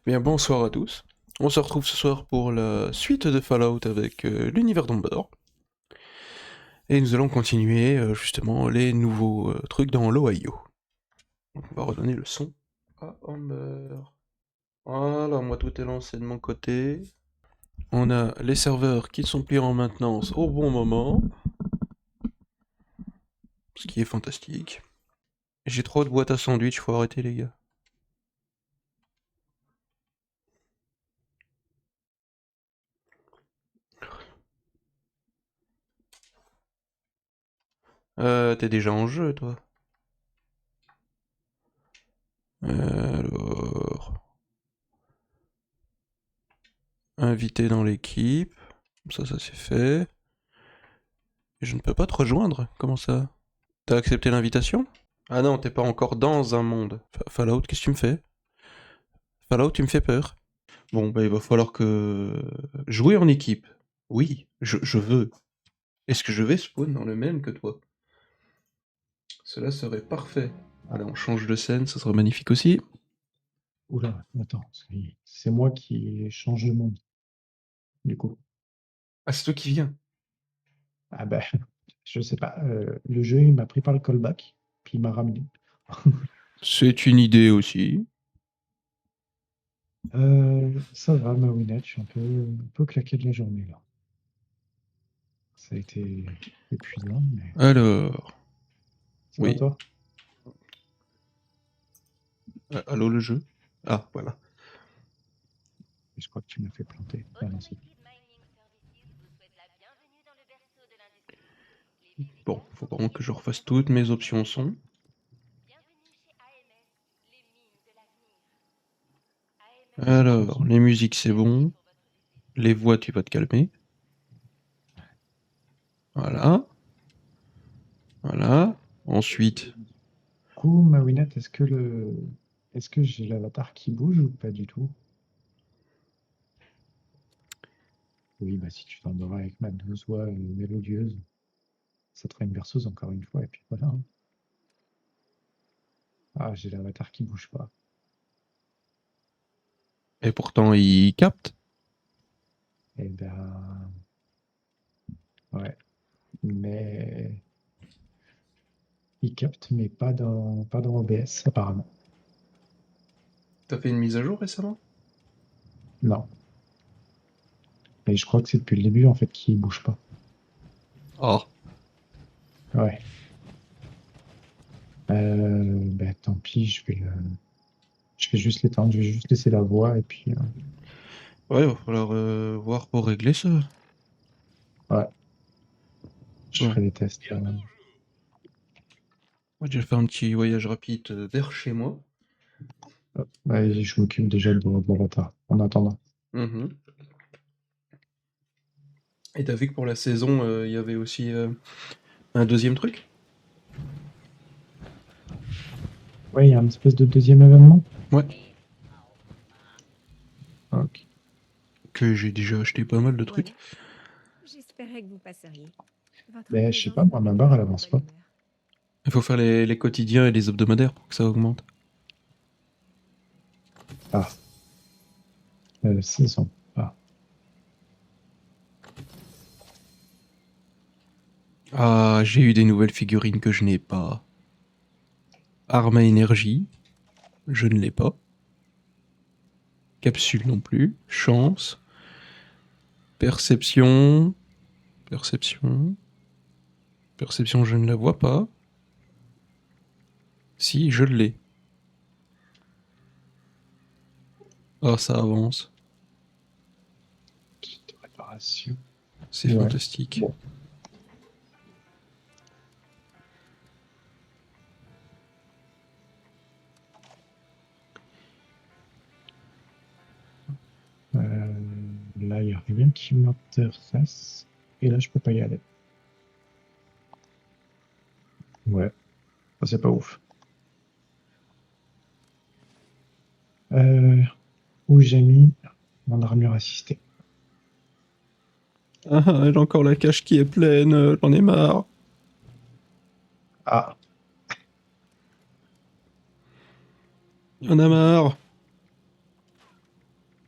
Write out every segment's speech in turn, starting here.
Bien, bonsoir à tous. On se retrouve ce soir pour la suite de Fallout avec l'univers d'Amber. Et nous allons continuer justement les nouveaux trucs dans l'Ohio. Donc on va redonner le son à Amber. Voilà, moi tout est lancé de mon côté. On a les serveurs qui ne sont plus en maintenance au bon moment. Ce qui est fantastique. J'ai trop de boîtes à sandwich, faut arrêter les gars. T'es déjà en jeu toi. Alors... Invité dans l'équipe. Ça c'est fait. Et je ne peux pas te rejoindre, comment ça? T'as accepté l'invitation? Ah non, t'es pas encore dans un monde. Fallout, qu'est-ce que tu me fais? Fallout, tu me fais peur. Bon, bah il va falloir que... Jouer en équipe. Oui, je veux. Est-ce que je vais spawn dans le même que toi? Cela serait parfait. Allez, on change de scène, ça serait magnifique aussi. Oula, attends, c'est moi qui change de monde, du coup. Ah, c'est toi qui viens. Ah ben, je sais pas, le jeu, il m'a pris par le callback, puis il m'a ramené. C'est une idée aussi. Ça va, ma Winnet, je suis un peu claqué de la journée, là. Ça a été épuisant, mais Alors, ça va oui. toi? Allô le jeu? Ah, voilà. Je crois que tu m'as fait planter. Ah non, c'est... Bon, faut vraiment que je refasse toutes mes options son. Alors, les musiques c'est bon. Les voix, tu vas te calmer. Voilà. Voilà. Ensuite, Du coup, ma Winnet, est-ce que j'ai l'avatar qui bouge ou pas du tout? Oui, bah si tu t'endors avec ma douce voix mélodieuse, ça te fera une berceuse encore une fois, et puis voilà, hein. Ah, j'ai l'avatar qui bouge pas. et pourtant il capte. Eh ben, ouais. Mais il capte, mais pas dans OBS, apparemment. T'as fait une mise à jour récemment? Non. Mais je crois que c'est depuis le début, en fait, qu'il bouge pas. Oh. Ouais. Ben, tant pis, je vais juste l'éteindre, je vais juste laisser la voix, et puis, Ouais, va falloir voir pour régler ça. ouais, je Bon, ferai des tests. moi je vais faire un petit voyage rapide vers chez moi. Hop. Ouais, je m'occupe déjà de l'avatar, en attendant. Mhm. Et t'as vu que pour la saison, il y avait aussi un deuxième truc? Ouais, il y a une espèce de deuxième événement. Ouais. Ok. Que j'ai déjà acheté pas mal de Voilà. trucs. J'espérais que vous passeriez. Votre Ben, je sais présence pas, moi, me met ma barre, elle toujours de avance bonne pas. humeur. Il faut faire les quotidiens et les hebdomadaires pour que ça augmente. Ah, saison. Ah, Ah, j'ai eu des nouvelles figurines que je n'ai pas. Arme à énergie, je ne l'ai pas. Capsule non plus. Chance. Perception. Perception. Perception, je ne la vois pas. Si, je l'ai. Ah, ça avance. petite réparation. C'est Ouais. fantastique. Bon. Là, il n'y a rien qui m'intéresse. Et là, je peux pas y aller. Ouais, ça, c'est pas ouf. Euh, Où j'ai mis mon armure assistée. Ah, j'ai encore la cage qui est pleine, j'en ai marre. Ah, Y'en a marre.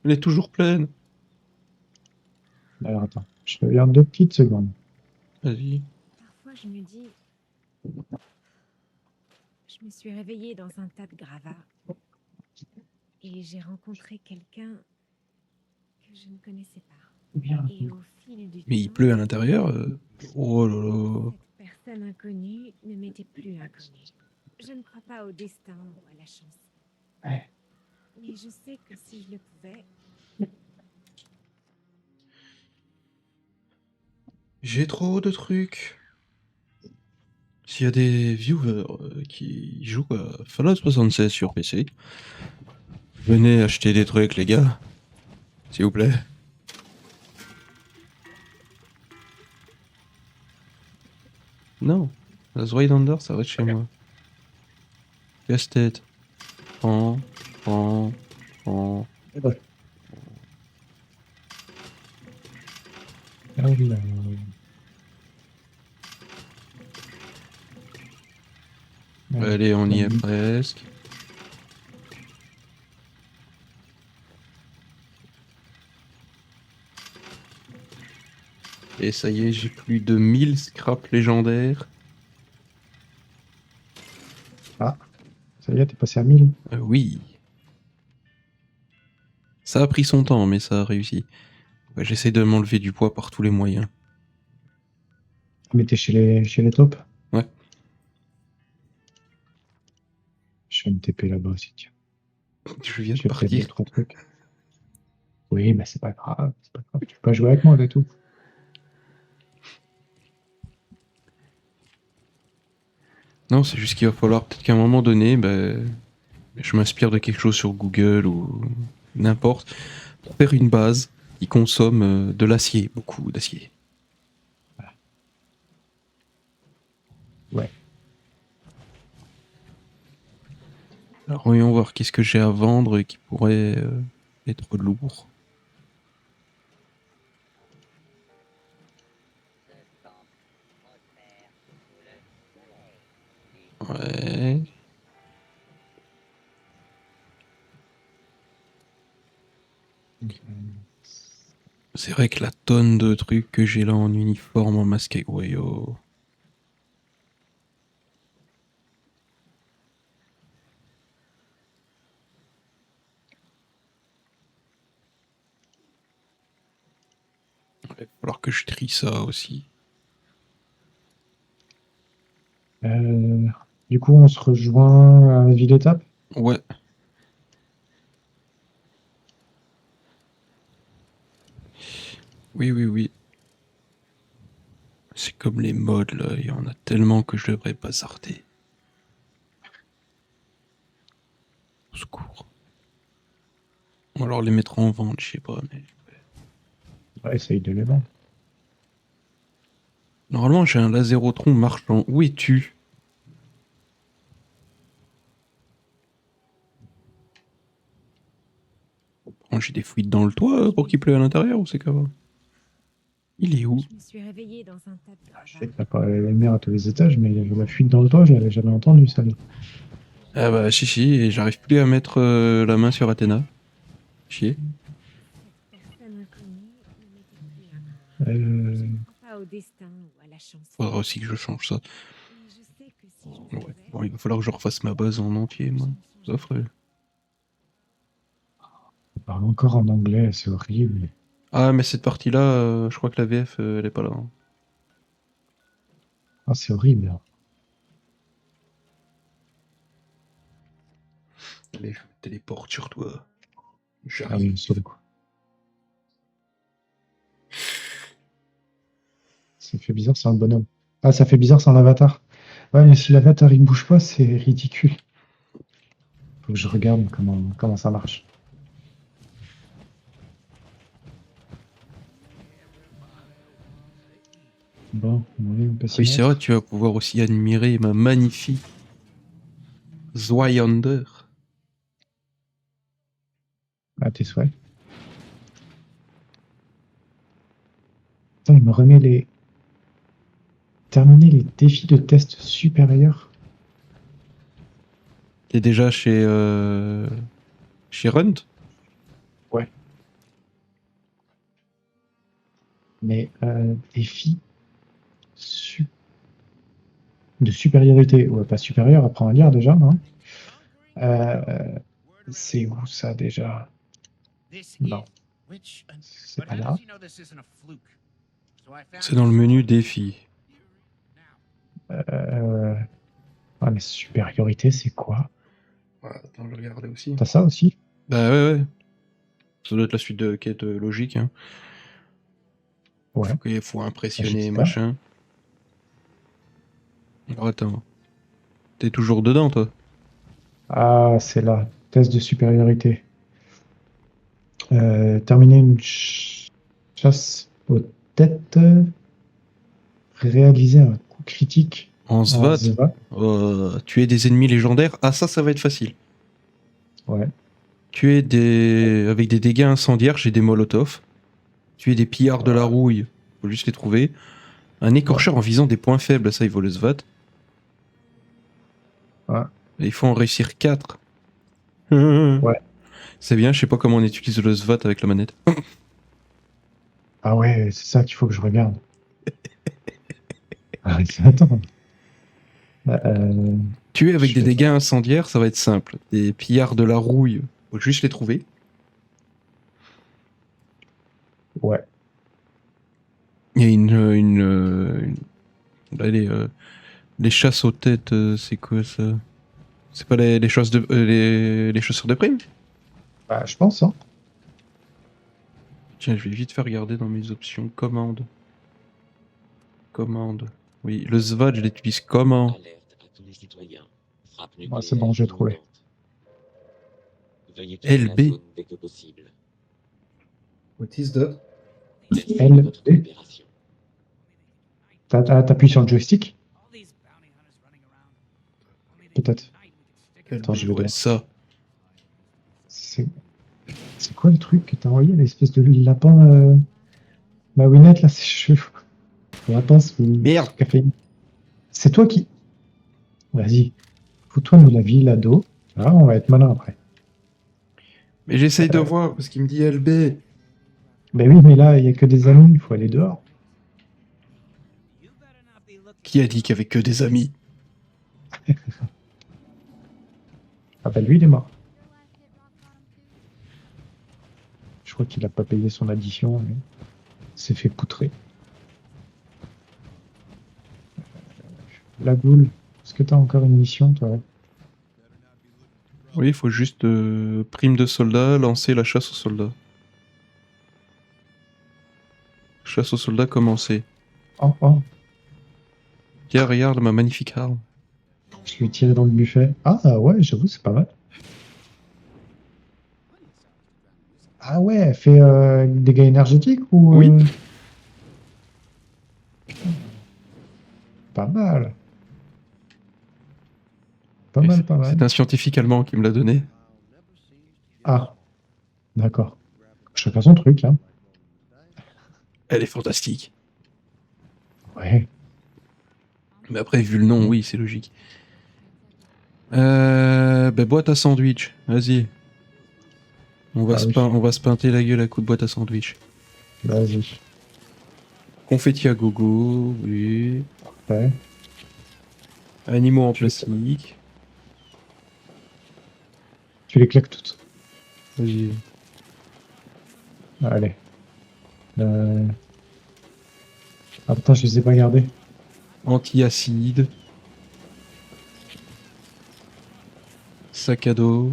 Elle est toujours pleine. Alors attends, je regarde 2 petites secondes. Vas-y. Parfois, je me dis... Je me suis réveillée dans un tas de gravats. Et j'ai rencontré quelqu'un que je ne connaissais pas. Bien. Et au fil du Mais il temps, pleut à l'intérieur. Oh là là. cette personne inconnue ne m'était plus inconnue. Je ne crois pas au destin ou à la chance. Ouais. Mais je sais que si je le pouvais, J'ai trop de trucs. S'il y a des viewers qui jouent à Fallout 76 sur PC, venez acheter des trucs, les gars. S'il vous plaît. Non. La Zoidander, ça reste chez moi. Casse-tête. Prends. Ouais. Alors, Allez, on y est presque. Et ça y est, j'ai plus de 1000 scraps légendaires. Ah, ça y est, t'es passé à 1000. Oui. Ça a pris son temps, mais ça a réussi. Ouais, j'essaie de m'enlever du poids par tous les moyens. Mais t'es chez les tops. Ouais. Je vais me TP là-bas aussi, tiens. Je viens de J'ai peut-être partir. 2, 3 trucs. Oui, mais c'est pas grave, c'est pas grave. Tu peux pas jouer avec moi, c'est tout. Non, c'est juste qu'il va falloir peut-être qu'à un moment donné, je m'inspire de quelque chose sur Google ou n'importe, pour faire une base qui consomme de l'acier, beaucoup d'acier. Ouais. Alors voyons voir qu'est-ce que j'ai à vendre et qui pourrait être lourd. Ouais. C'est vrai que la tonne de trucs que j'ai là en uniforme, en masque, ouais, oh. Il va falloir que je trie ça aussi. Du coup, on se rejoint à Ville Étape. Ouais. Oui. C'est comme les modes là, il y en a tellement que je devrais bazarder. Au secours. Ou alors les mettre en vente, je sais pas, mais... Ouais, essaye de les vendre. Normalement, j'ai un lasérotron marchand. Où es-tu? Oh, j'ai des fuites dans le toit pour qu'il pleuve à l'intérieur ou c'est comment? Il est où? je me suis réveillée dans un tas de Je sais gravats. que t'as pas la lumière à tous les étages, mais il y avait la fuite dans le toit, je l'avais jamais entendu, ça. Ah bah si, et j'arrive plus à mettre la main sur Athéna. Chier. Cette personne inconnue ne m'était plus inconnue. Je Euh, ne crois pas au destin ou à la chance. Faudra aussi que je change ça. Mais je sais que si je le Ouais. pouvais, Bon, il va falloir que je refasse ma base en entier, moi. Ça ferait. on parle encore en anglais, c'est horrible. Ah, mais cette partie-là, je crois que la VF, elle est pas là. Hein. Ah, c'est horrible. Allez, je me téléporte sur toi. Ah oui, J'arrive. quoi. Ça fait bizarre, c'est un bonhomme. Ah, ça fait bizarre, c'est un avatar. Ouais, mais si l'avatar il bouge pas, c'est ridicule. Faut que je regarde comment ça marche. Bon, on passe Oui, une c'est vrai, autre. tu vas pouvoir aussi admirer ma magnifique Zweihander. À tes souhaits. Attends, il me remet les. Terminer les défis de test supérieurs. T'es déjà chez Runt? Ouais. Mais défi su- de supériorité. Ouais, pas supérieur, apprends à lire déjà, non? C'est où ça déjà? Non, c'est pas là. C'est dans le menu défi. Ah, mais supériorité, c'est quoi? Attends, je vais regarder aussi. T'as ça aussi? Bah ouais. Ça doit être la suite de quête logique. Hein. Ouais, Faut impressionner, j'espère. machin. Alors attends. T'es toujours dedans, toi? Ah, c'est là. Test de supériorité. Terminer une chasse aux têtes. Réaliser un coup critique En en SVAT? SVA. Tuer des ennemis légendaires? Ah, ça va être facile. Ouais. Tuer des... avec des dégâts incendiaires, j'ai des molotovs. Tuer des pillards de la rouille, faut juste les trouver. Un écorcheur en visant des points faibles, ça il vaut le SVAT. Ouais. Et il faut en réussir 4. Ouais. C'est bien, je sais pas comment on utilise le SVAT avec la manette. Ah ouais, c'est ça qu'il faut que je regarde. Ah, attends. Euh, Tuer avec je des fais dégâts incendiaires, ça va être simple. Des pillards de la rouille, faut juste les trouver. Ouais. Il y a là, les chasses aux têtes, c'est quoi ça? C'est pas les chasses de, les chasseurs de primes? Bah, je pense, hein. Tiens, je vais vite faire regarder dans mes options. Commande. Commande. Oui, le SVAT, je l'utilise comment? Alerte à tous les citoyens. Frappe Ouais, c'est bon, nucléaire j'ai trouvé. imminente. Veuillez quitter la LB. zone dès que possible. What is that? Merci LB. de votre coopération. T'appuies sur le joystick? Peut-être. Attends, je vais Ouais, voir. ça. C'est quoi le truc que t'as envoyé, l'espèce de lapin Maouinette, là, c'est cheveux. Lapin sous Merde. caféine. C'est toi qui... Vas-y. Fous-toi de la vie, l'ado. Ah, on va être malin après. Mais j'essaye de voir parce qu'il me dit LB. Ben oui, mais là, il n'y a que des amis, il faut aller dehors. Qui a dit qu'il y avait que des amis? Ah ben lui, il est mort. Je crois qu'il a pas payé son addition, mais il s'est fait poutrer. La goule, est-ce que t'as encore une mission, toi? Oui, il faut juste prime de soldat, lancer la chasse aux soldats. Chasse aux soldats commencée. Oh, oh, Tiens, regarde ma magnifique arme. je lui ai tiré dans le buffet. Ah ouais, j'avoue, c'est pas mal. Ah ouais, elle fait dégâts énergétiques ou... Oui. Pas mal. Pas mal, pas mal. C'est un scientifique allemand qui me l'a donné. Ah, d'accord. Chacun son truc, hein. Elle est fantastique. Ouais. Mais après, vu le nom, oui, c'est logique. Boîte à sandwich. Vas-y. On va, Ah oui. on va se pinter la gueule à coup de boîte à sandwich. Vas-y. Confetti à gogo, oui. Ouais. Animaux en plastique. Tu les claques toutes. Vas-y. Allez. Ah, putain, je les ai pas gardés. Anti-acide. Sac à dos.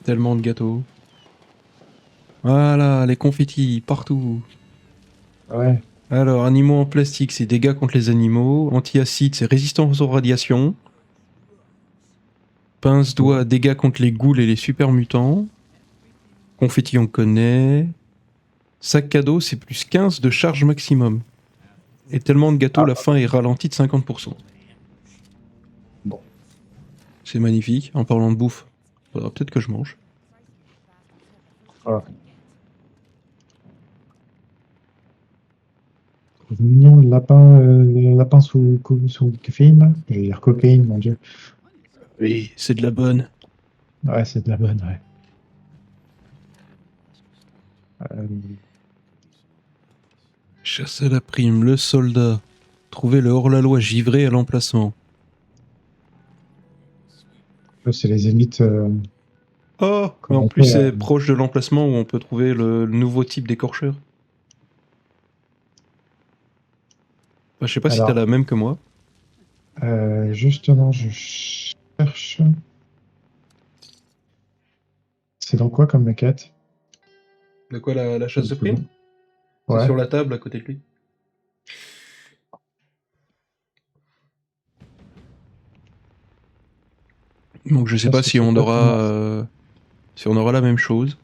Tellement de gâteaux. Voilà, les confettis partout. Ouais. Alors, animaux en plastique, c'est dégâts contre les animaux. Anti-acide, c'est résistance aux radiations. Pince-doigt, dégâts contre les ghouls et les super mutants. Confetti, on connaît. Sac cadeau, c'est plus 15 de charge maximum. Et tellement de gâteaux, la fin est ralentie de 50%. Bon. C'est magnifique. En parlant de bouffe, faudra peut-être que je mange. Voilà. Mignon, le lapin sous caféine, là. Je vais dire cocaïne, mon dieu. Oui, c'est de la bonne. Ouais, c'est de la bonne, ouais. Euh, Chasse à la prime, le soldat. Trouver le hors-la-loi givré à l'emplacement. c'est les élites Oh, mais en plus corrompées. c'est proche de l'emplacement où on peut trouver le nouveau type d'écorcheur. Enfin, je sais pas si t'as Alors, la même que moi. justement, je cherche. C'est dans quoi comme maquette? De quoi la chasse de prime? C'est Ouais. sur la table à côté de lui. Donc je sais Ça, pas c'est si sur on quoi pour aura moi? si on aura la même chose.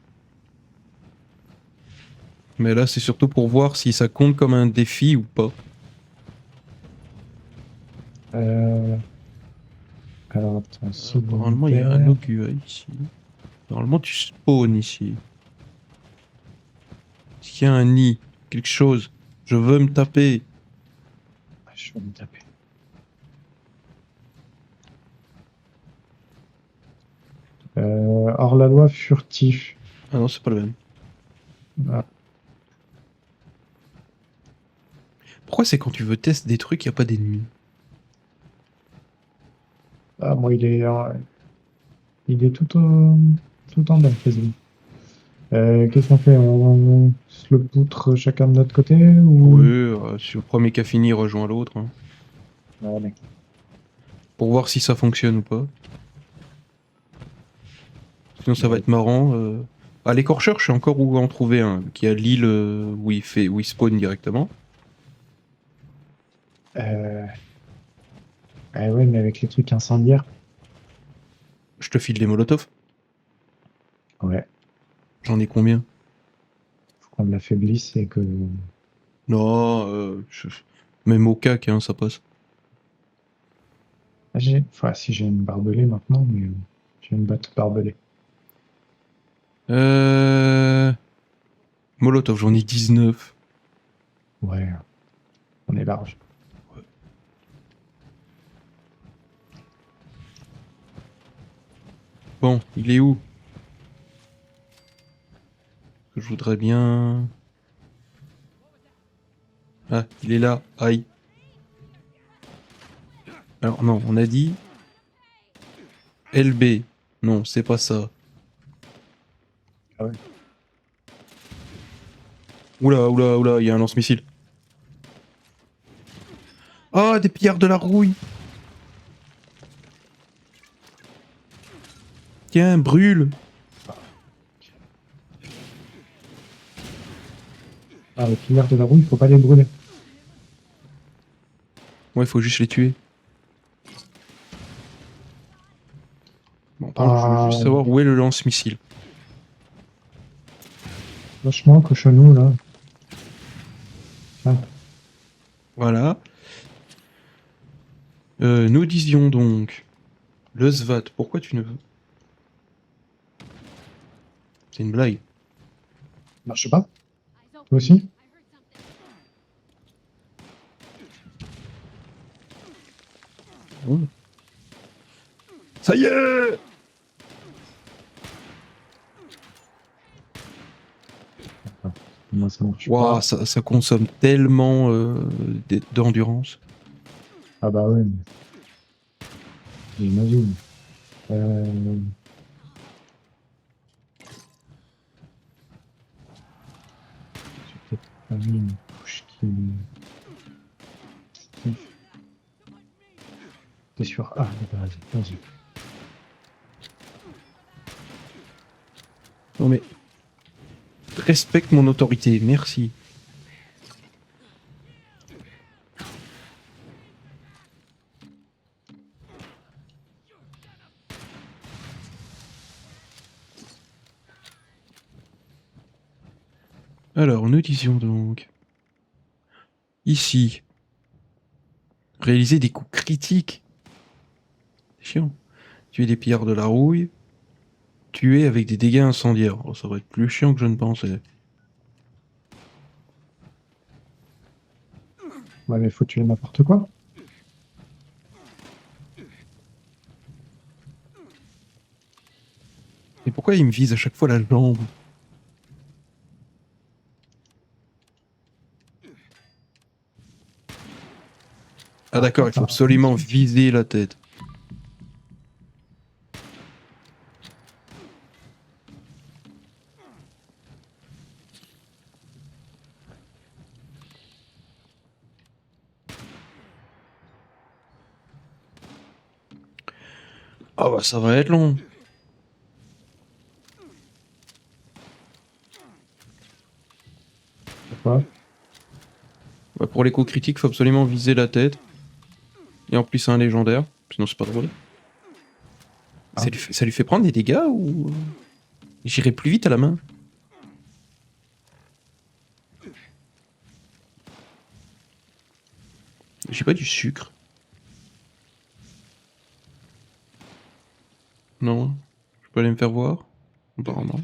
Mais là c'est surtout pour voir si ça compte comme un défi ou pas. Euh, alors, attends, Apparemment il y a un secondaire. augure ici. Normalement tu spawns ici. Est-ce qu'il y a un nid? Quelque chose? Je veux me taper. Ah, je vais me taper. Hors-la-loi furtif. Ah non c'est pas le même. Ah, Pourquoi c'est quand tu veux tester des trucs, il n'y a pas d'ennemis? ah, moi, il est tout en bas, quasiment. Qu'est-ce qu'on fait? On se le poutre chacun de notre côté Oui, ou... si le premier qui a fini rejoint l'autre. Hein. Allez. Pour voir si ça fonctionne ou pas. Sinon ça va Ouais. être marrant. À l'écorcheur, je sais encore où en trouver un. Qui a l'île où il spawn directement. Euh, ah ouais, mais avec les trucs incendiaires. Je te file des molotovs. Ouais, J'en ai combien? faut qu'on l'affaiblisse et que... Non, même au cac, hein, ça passe. Ah, enfin, si j'ai une barbelée maintenant, mais j'ai une batte barbelée. Euh... Molotov, j'en ai 19. Ouais, on est large. Bon, il est où? Je voudrais bien... Ah, il est là. Aïe. Alors non, on a dit LB. Non, c'est pas ça. Ah ouais. Oula, oula, oula, il y a un lance-missile. Ah, des pillards de la rouille. Tiens, brûle. Ah, les pillards de la roue, il faut pas les brûler. Ouais, faut juste les tuer. Bon, par contre, je veux Ah, juste savoir où est le lance-missile. vachement, cochonou, là. Ah, Voilà. Nous disions donc... Le SVAT, pourquoi tu ne veux... C'est une blague. marche pas? Toi aussi? Oh. Ça y est! Moi, ça marche Waouh, pas. ça consomme tellement d'endurance. Ah bah ouais, j'imagine. Euh... J'ai peut-être pas mis une couche qui... T'es sûr? Ah, vas-y, vas-y. Non mais... Respecte mon autorité, merci. Alors, nous disions donc... Ici... Réaliser des coups critiques. C'est chiant. Tuer des pillards de la rouille. Tuer avec des dégâts incendiaires. Oh, ça va être plus chiant que je ne pensais. Ouais, mais faut tuer n'importe quoi. Et pourquoi il me vise à chaque fois la jambe? Ah d'accord, il faut absolument viser la tête. Ah bah ça va être long. Pourquoi? Bah, pour les coups critiques, faut absolument viser la tête. Et en plus c'est un légendaire, sinon c'est pas drôle. Ah. Ça lui fait prendre des dégâts ou... J'irai plus vite à la main. J'ai pas du sucre. Non, je peux aller me faire voir. Apparemment.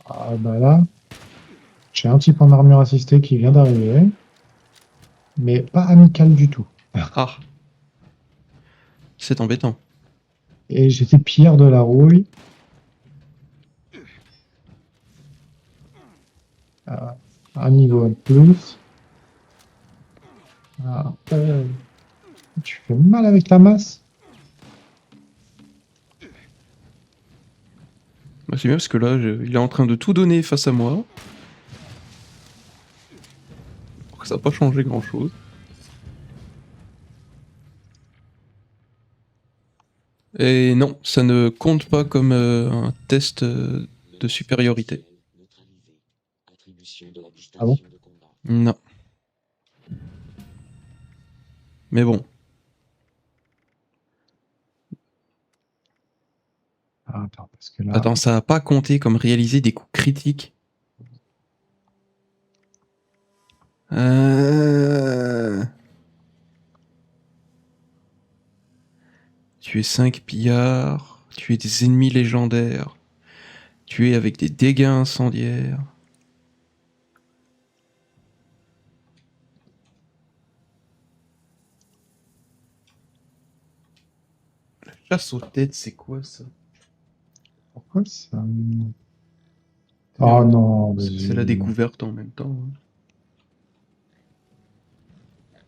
Ah bah là, j'ai un type en armure assistée qui vient d'arriver, mais pas amical du tout. Ah, c'est embêtant. Et j'étais Pierre de la Rouille. Ah, un niveau de plus. Ah, tu fais mal avec la masse. Bah, c'est bien parce que là, il est en train de tout donner face à moi. Ça n'a pas changé grand chose. Et non, ça ne compte pas comme un test de supériorité. Neutralisé. Attribution de la Ah bon? distinction de combat. Non. Mais bon. Ah, attends, parce que là, Attends, ça n'a pas compté comme réaliser des coups critiques. Tuer 5 pillards, tuer des ennemis légendaires, tuer avec des dégâts incendiaires. Chasse aux têtes, c'est quoi ça? pourquoi ça... Oh non, C'est la découverte en même temps. Hein.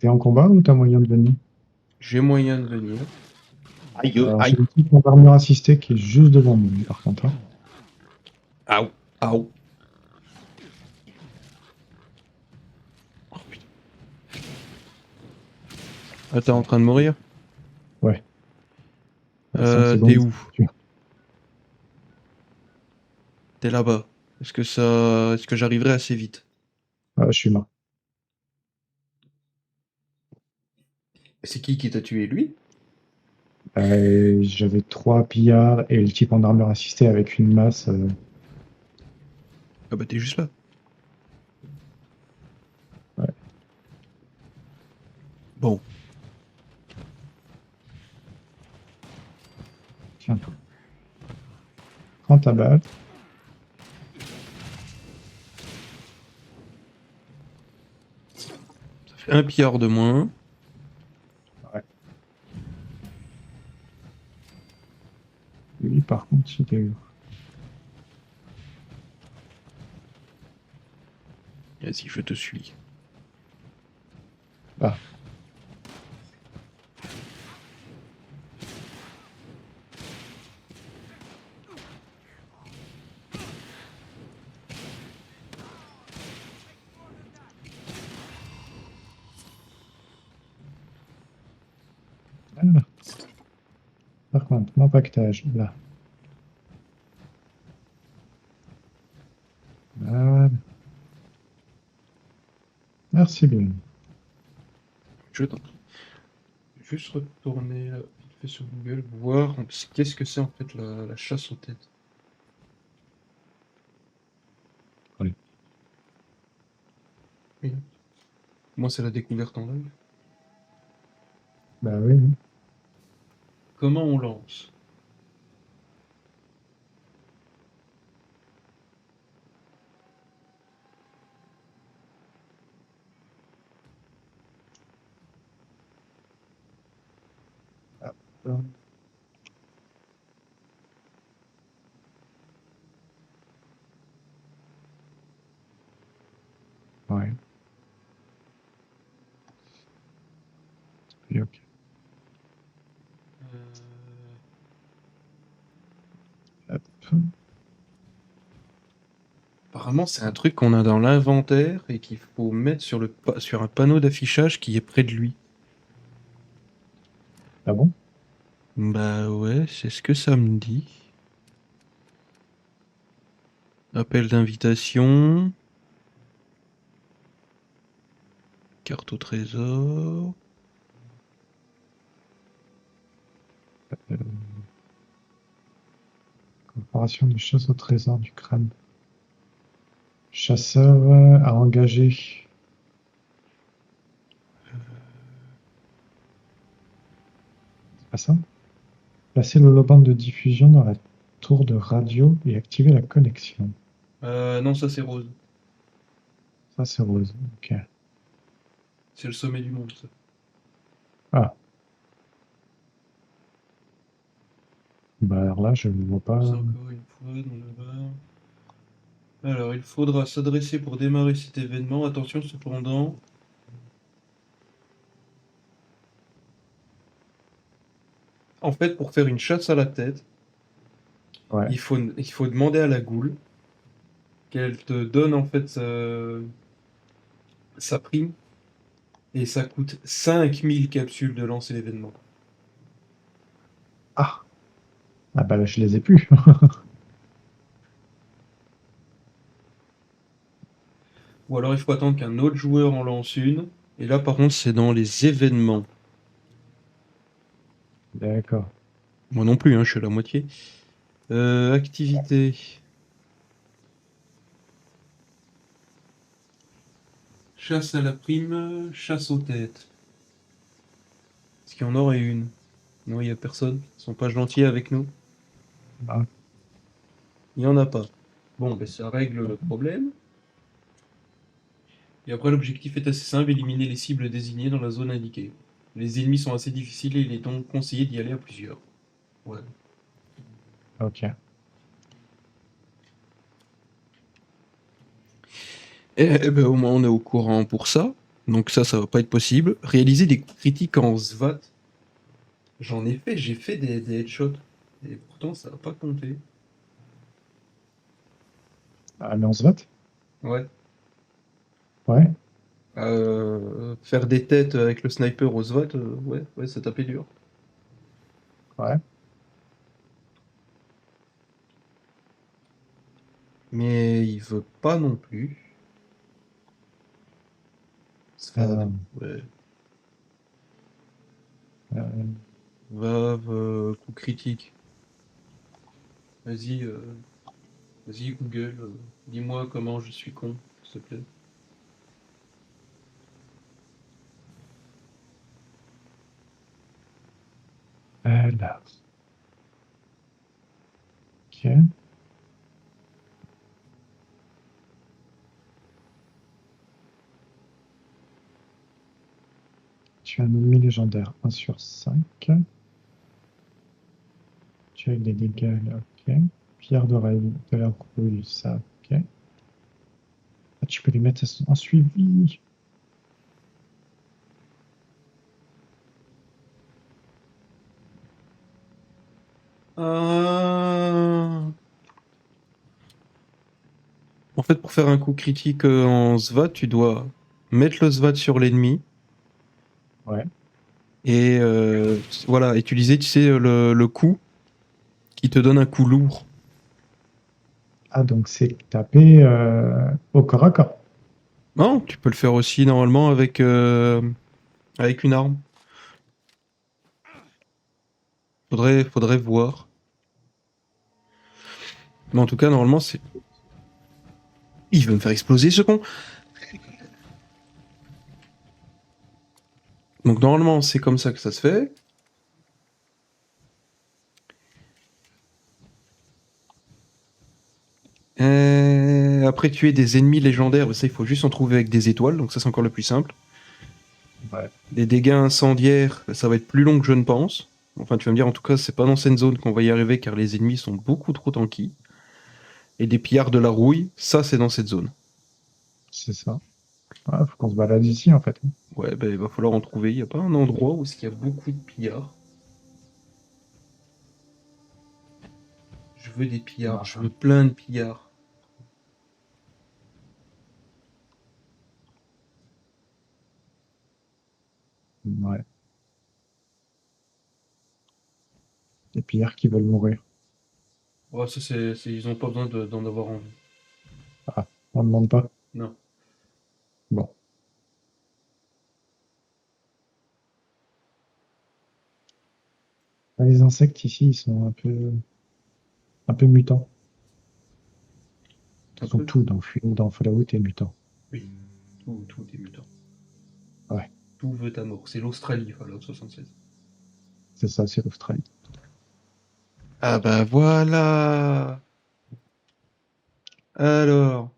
t'es en combat ou t'as moyen de venir? J'ai moyen de venir. Aïe, Alors, aïe. j'ai un type en armure assistée qui est juste devant moi, par contre. Hein. Aou, aou. Oh, putain. Ah, t'es en train de mourir? Ouais. C'est bon. T'es où? T'es là-bas. Est-ce que j'arriverai assez vite? Ah, je suis mort. C'est qui t'a tué, lui? J'avais 3 pillards et le type en armure assistée avec une masse. Ah bah t'es juste là. Ouais. Bon. Tiens, prends ta balle. Ça fait un pillard de moins. Ouais. Lui, par contre, c'était où? Vas-y, je te suis. Ah. Ah. Par contre, mon pactage, là. Voilà. Merci bien. Je t'en prie. Juste retourner vite fait sur Google, voir qu'est-ce que c'est en fait la chasse aux têtes. Allez. Oui. Moi, c'est la découverte en live. Bah oui. Oui. Comment on lance? Ah. Ouais. Hop. Apparemment, c'est un truc qu'on a dans l'inventaire et qu'il faut mettre sur un panneau d'affichage qui est près de lui. Ah bon? Bah ouais, c'est ce que ça me dit. Appel d'invitation. Carte au trésor. Euh, Corporation de chasse au trésor du crâne. Chasseur à engager. C'est pas ça? Placez l'holobande de diffusion dans la tour de radio et activez la connexion. Non, ça c'est rose. Ça, c'est rose. Ok. C'est le sommet du monde, ça. Ah. Bah alors là, je ne vois pas. C'est encore une fois dans la barre. Alors, il faudra s'adresser pour démarrer cet événement. Attention cependant. En fait, pour faire une chasse à la tête, Ouais. il faut demander à la goule qu'elle te donne en fait sa prime. Et ça coûte 5000 capsules de lancer l'événement. Ah. Ah bah là, je les ai plus. Ou alors il faut attendre qu'un autre joueur en lance une. Et là par contre c'est dans les événements. D'accord. Moi non plus, hein, je suis à la moitié. Activité. Chasse à la prime, chasse aux têtes. Est-ce qu'il y en aurait une? Non, il n'y a personne. Ils sont pas gentils avec nous. Ah. Il n'y en a pas. Bon, ben ça règle le problème. Et après, l'objectif est assez simple, éliminer les cibles désignées dans la zone indiquée. Les ennemis sont assez difficiles et il est donc conseillé d'y aller à plusieurs. Ouais. Ok. Eh ben, au moins on est au courant pour ça. Donc ça va pas être possible. Réaliser des coups critiques en SWAT. J'en ai fait, j'ai fait des headshots. Et pourtant ça n'a pas compté. Ah, mais on se vote? Ouais. Ouais. Faire des têtes avec le sniper au SWAT, ouais, ça tapait dur. Ouais. Mais il veut pas non plus. Euh, Svav, ouais. euh, Vav, coup critique. Vas-y, vas-y Google, dis-moi comment je suis con, s'il te plaît. là. Ok. Tu as un ennemi légendaire 1 sur 5. Tu as des dégâts là, ok. Pierre de la rouille, ça, ok. Ah, tu peux les mettre en suivi. Ah. En fait, pour faire un coup critique en SWAT, tu dois mettre le SWAT sur l'ennemi Ouais. et voilà, utiliser, tu sais, le coup qui te donne un coup lourd. Ah, donc c'est taper au corps à corps. Non, tu peux le faire aussi normalement avec une arme. Faudrait voir. Mais en tout cas, normalement, c'est. Il veut me faire exploser ce con. Donc normalement, c'est comme ça que ça se fait. Après tuer des ennemis légendaires, ça il faut juste en trouver avec des étoiles, donc ça c'est encore le plus simple. Ouais. Les dégâts incendiaires, ça va être plus long que je ne pense. Enfin, tu vas me dire, en tout cas, c'est pas dans cette zone qu'on va y arriver car les ennemis sont beaucoup trop tanky. Et des pillards de la rouille, ça c'est dans cette zone. C'est ça. Ah, faut qu'on se balade ici, en fait. Ouais, bah, il va falloir en trouver. Il n'y a pas un endroit où il y a beaucoup de pillards. Je veux des pillards, je veux plein de pillards. Ouais. Des pillards qui veulent mourir. Ouais, ça ils ont pas besoin d'en avoir envie. Ah, on ne demande pas. Non. Bon. Les insectes ici, ils sont un peu mutants. De toute façon, tout dans Fallout est mutant. Oui, tout est mutant. Ouais, Tout veut ta mort. C'est l'Australie, Fallout 76. c'est ça, c'est l'Australie. Ah bah voilà. Alors,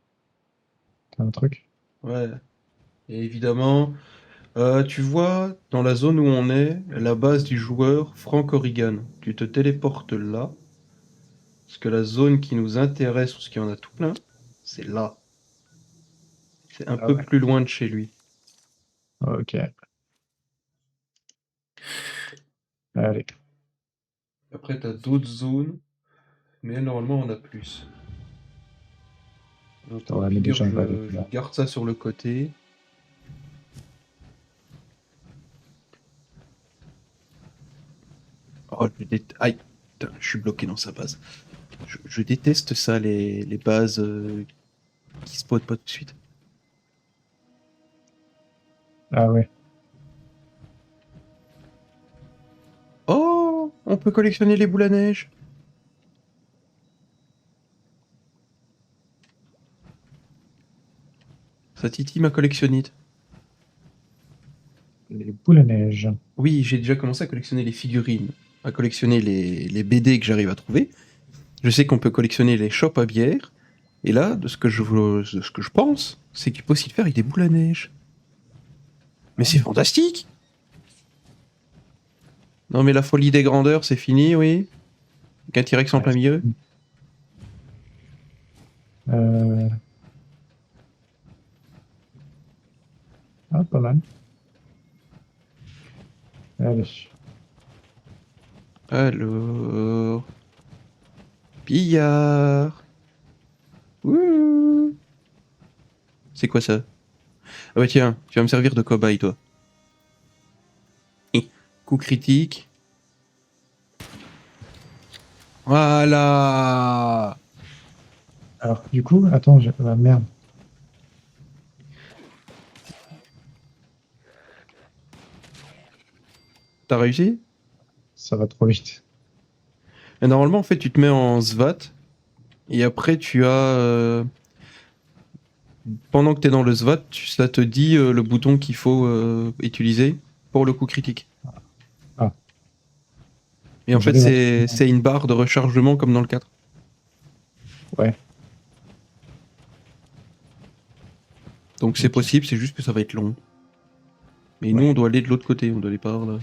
T'as un truc? ouais. Et évidemment, tu vois, dans la zone où on est, la base du joueur, Frank Origan. Tu te téléportes là, parce que la zone qui nous intéresse, parce qu'il y en a tout plein, c'est là. C'est un Ah peu ouais. plus loin de chez lui. Ok. Allez. Après, t'as d'autres zones, mais normalement, on a plus. Donc au Ouais, mais pire, déjà, on va aller plus je là. garde ça sur le côté. Oh, aïe, putain, je suis bloqué dans sa base. Je déteste ça, les bases qui spawnent pas tout de suite. Ah ouais. Oh, on peut collectionner les boules à neige. Ça titille ma collectionnite. Les boules à neige. Oui, j'ai déjà commencé à collectionner les figurines, à collectionner les BD que j'arrive à trouver. Je sais qu'on peut collectionner les chopes à bière. Et là, de ce que je pense, c'est qu'il peut aussi le faire avec des boules à neige. Mais c'est fantastique! Non mais la folie des grandeurs, c'est fini, oui. Avec un T-Rex en Ouais. plein milieu. Euh, Ah, pas mal. Allez. Alors... Pillard. Ouh. C'est quoi ça? Ah bah tiens, tu vas me servir de cobaye, toi. Hi. Coup critique. Voilà. Alors, du coup, attends, ah, merde. T'as réussi? Ça va trop vite. Et normalement, en fait, tu te mets en SVAT. Et après, tu as... pendant que t'es dans le SVAT, ça te dit le bouton qu'il faut utiliser pour le coup critique. Ah, Et faut en que fait, j'arrive à c'est une barre de rechargement comme dans le 4. Ouais, Donc c'est ok. possible, c'est juste que ça va être long. Mais nous, Ouais. on doit aller de l'autre côté, on doit aller par là.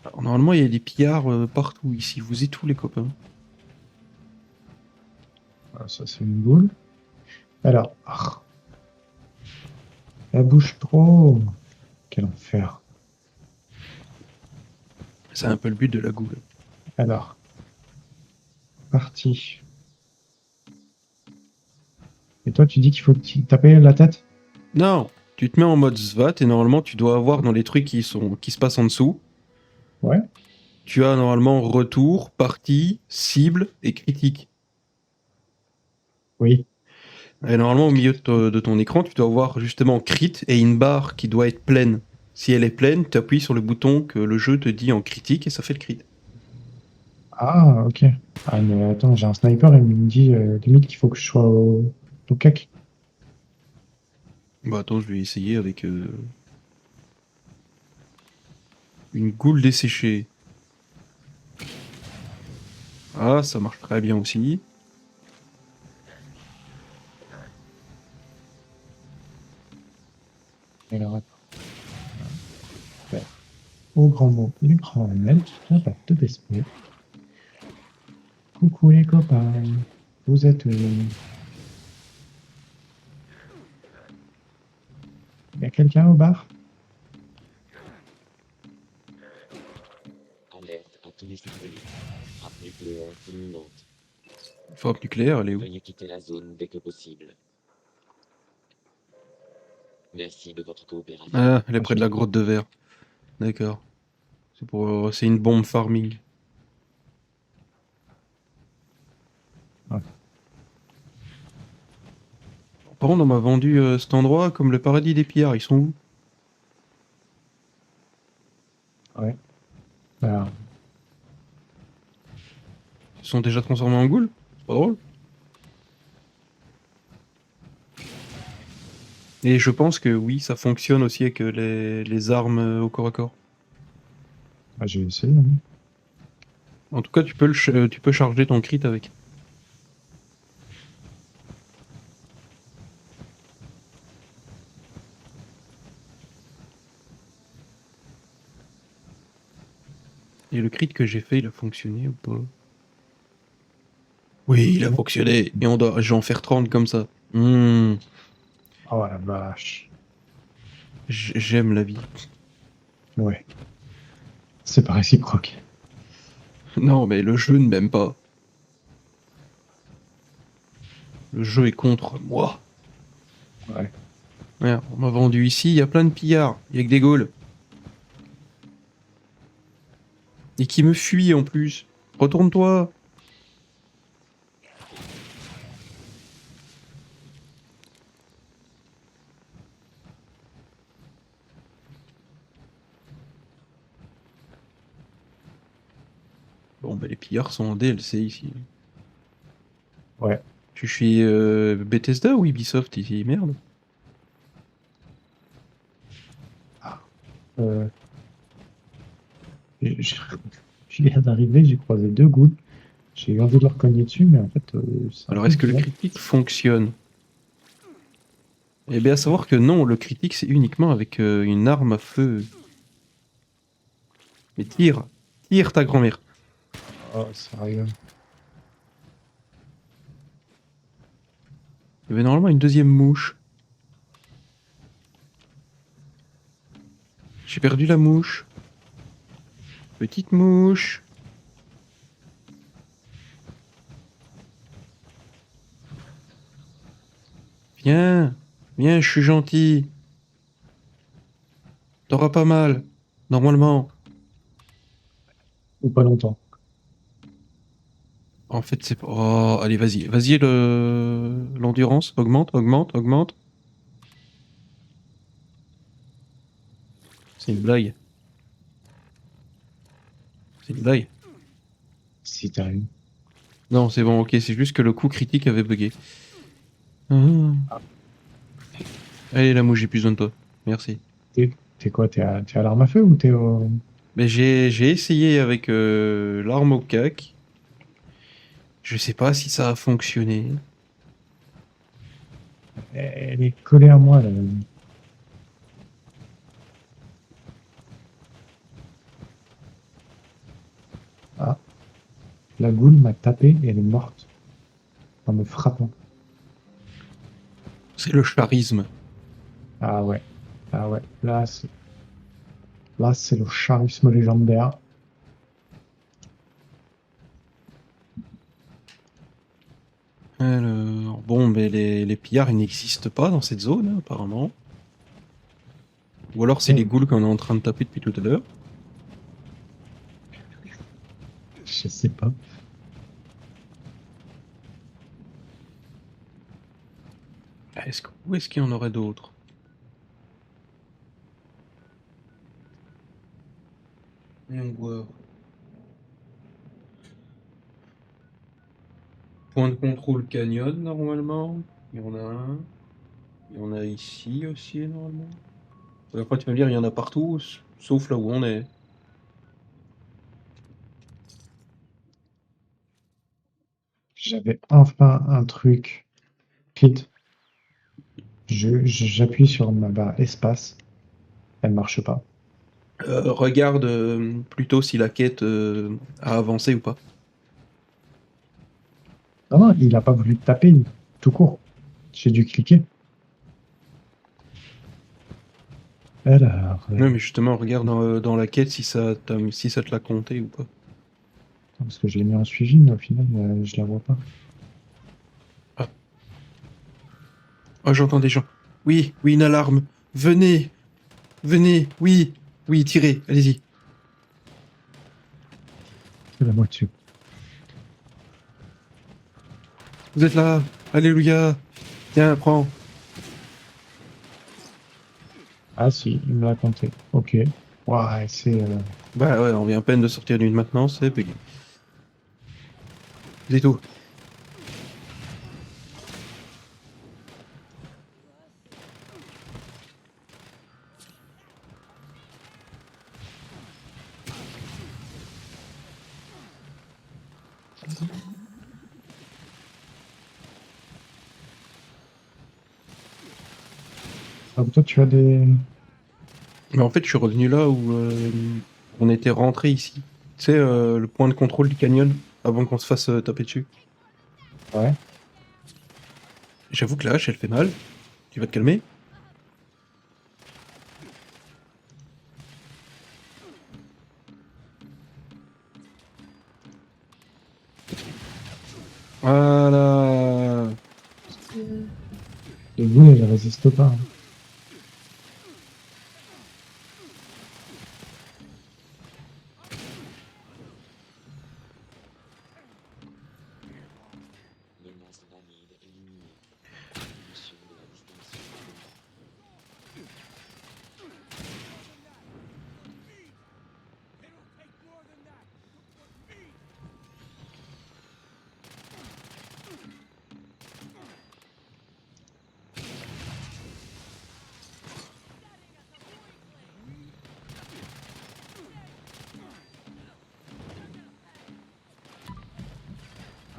Alors, normalement, il y a des pillards partout ici. Vous êtes tous les copains. Ah, ça, c'est une boule. Alors, elle bouge trop. Quel enfer. C'est un peu le but de la goule. Alors, parti. Et toi, tu dis qu'il faut taper la tête? Non, tu te mets en mode SVAT et normalement, tu dois avoir dans les trucs qui se passent en dessous. Ouais. Tu as normalement retour, partie, cible et critique. Oui. Et normalement, au milieu de ton écran, tu dois avoir justement crit et une barre qui doit être pleine. Si elle est pleine, tu appuies sur le bouton que le jeu te dit en critique et ça fait le crit. Ah, ok. Ah, mais attends, j'ai un sniper et il me dit limite qu'il faut que je sois au cac. Bah attends, je vais essayer avec une goule desséchée. Ah, ça marche très bien aussi. Et alors, attends. Ouais. Au grand mot, du grand L, la patte de Vesper. Coucou les copains. Vous êtes où? quelqu'un au bar? Alerte à tous les citoyens. Frappe nucléaire imminente. Frappe nucléaire, elle est où? Veuillez quitter la zone dès que possible. Merci de votre coopération. Ah, elle est près Ok. de la grotte de verre. D'accord. C'est une bombe farming. Ouais. Par contre, on m'a vendu cet endroit comme le paradis des pillards. Ils sont où? Ouais. Alors, Ils sont déjà transformés en ghouls? C'est pas drôle. Et je pense que oui, ça fonctionne aussi avec les armes au corps à corps. bah, j'ai essayé. Hein. En tout cas, tu peux charger ton crit avec. Et le crit que j'ai fait, il a fonctionné ou pas? Oui, il a fonctionné. Et je vais en faire 30 comme ça. Oh la vache. J'aime la vie. Ouais. C'est pas réciproque. Non, mais le jeu ne m'aime pas. Le jeu est contre moi. Ouais. Merde, on m'a vendu ici, il y a plein de pillards. Il y a que des ghouls. Et qui me fuient en plus. Retourne-toi. Bon, bah les pillards sont en DLC ici. Ouais. Je suis Bethesda ou Ubisoft ici? Merde. Euh, je viens d'arriver, j'ai croisé deux ghouls. J'ai eu envie de leur cogner dessus, mais en fait, c'est un Alors, peu est-ce que le bizarre. critique fonctionne? Eh bien, à savoir que non, le critique, c'est uniquement avec une arme à feu. Mais tire. Tire ta grand-mère. Oh, sérieux. Il y avait normalement une deuxième mouche. J'ai perdu la mouche. Petite mouche. Viens. Viens, je suis gentil. T'auras pas mal. Normalement. Ou pas longtemps. En fait, c'est pas... Oh, allez, vas-y. Vas-y, l'endurance. Augmente, augmente, augmente. C'est une blague. C'est une blague. Si t'arrives. Non, c'est bon, ok. C'est juste que le coup critique avait bugué. Ah. Allez, la mouche, j'ai plus besoin de toi. Merci. T'es quoi? T'es à l'arme à feu ou t'es au... Mais j'ai essayé avec l'arme au cac. Je sais pas si ça a fonctionné. Elle est collée à moi, là. Ah, la goule m'a tapé et elle est morte en me frappant. C'est le charisme. Ah ouais. Ah ouais. Là, c'est le charisme légendaire. Alors, bon, mais les pillards, ils n'existent pas dans cette zone, hein, apparemment. Ou alors c'est les ghouls qu'on est en train de taper depuis tout à l'heure. Je sais pas. Où est-ce qu'il y en aurait d'autres? Voyons voir. Point de contrôle canyon, normalement. Il y en a un. Il y en a ici aussi, normalement. Et après, tu vas me dire, il y en a partout, sauf là où on est. J'avais enfin un truc. Pete, j'appuie sur ma barre espace. Elle marche pas. Regarde plutôt si la quête a avancé ou pas. Non, non, il a pas voulu taper tout court. J'ai dû cliquer. Alors, Non, mais justement, regarde dans la quête si ça, si ça te l'a compté ou pas. parce que je l'ai mis en suivi, mais au final, je la vois pas. Oh, j'entends des gens. Oui, oui, une alarme. Venez, venez, oui, oui, tirez, allez-y. C'est la moitié. Vous êtes là, alléluia. Tiens, prends. Ah si, il me l'a compté. Ok. Ouais, c'est... Bah ouais, on vient à peine de sortir d'une maintenance, c'est payé. C'est tout. Ah, toi, tu as des... Mais en fait, je suis revenu là où on était rentré ici. Tu sais, le point de contrôle du canyon, avant qu'on se fasse taper dessus. Ouais. J'avoue que la hache, elle fait mal. Tu vas te calmer? Voilà. Les boules, elles résistent pas, hein. Le monstre d'Amide éliminé. Mission de la distinction.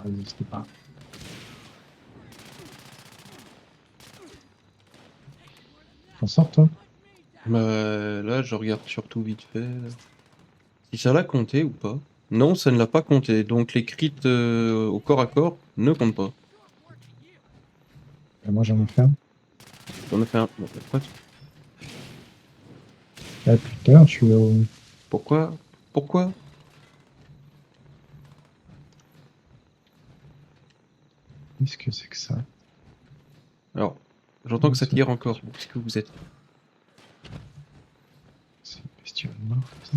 Elles résistent pas. T'en sors, toi? Bah, là, je regarde surtout vite fait. Si ça l'a compté ou pas. Non, ça ne l'a pas compté. Donc les crits au corps à corps ne comptent pas. Moi, j'en ai fait un. On a fait un. Bon, bah, Là, depuis tout à l'heure, je suis au... pourquoi? Pourquoi? Qu'est-ce que c'est que ça? Alors, j'entends que ça tire encore. Où est-ce que vous êtes? C'est une bestiole morte.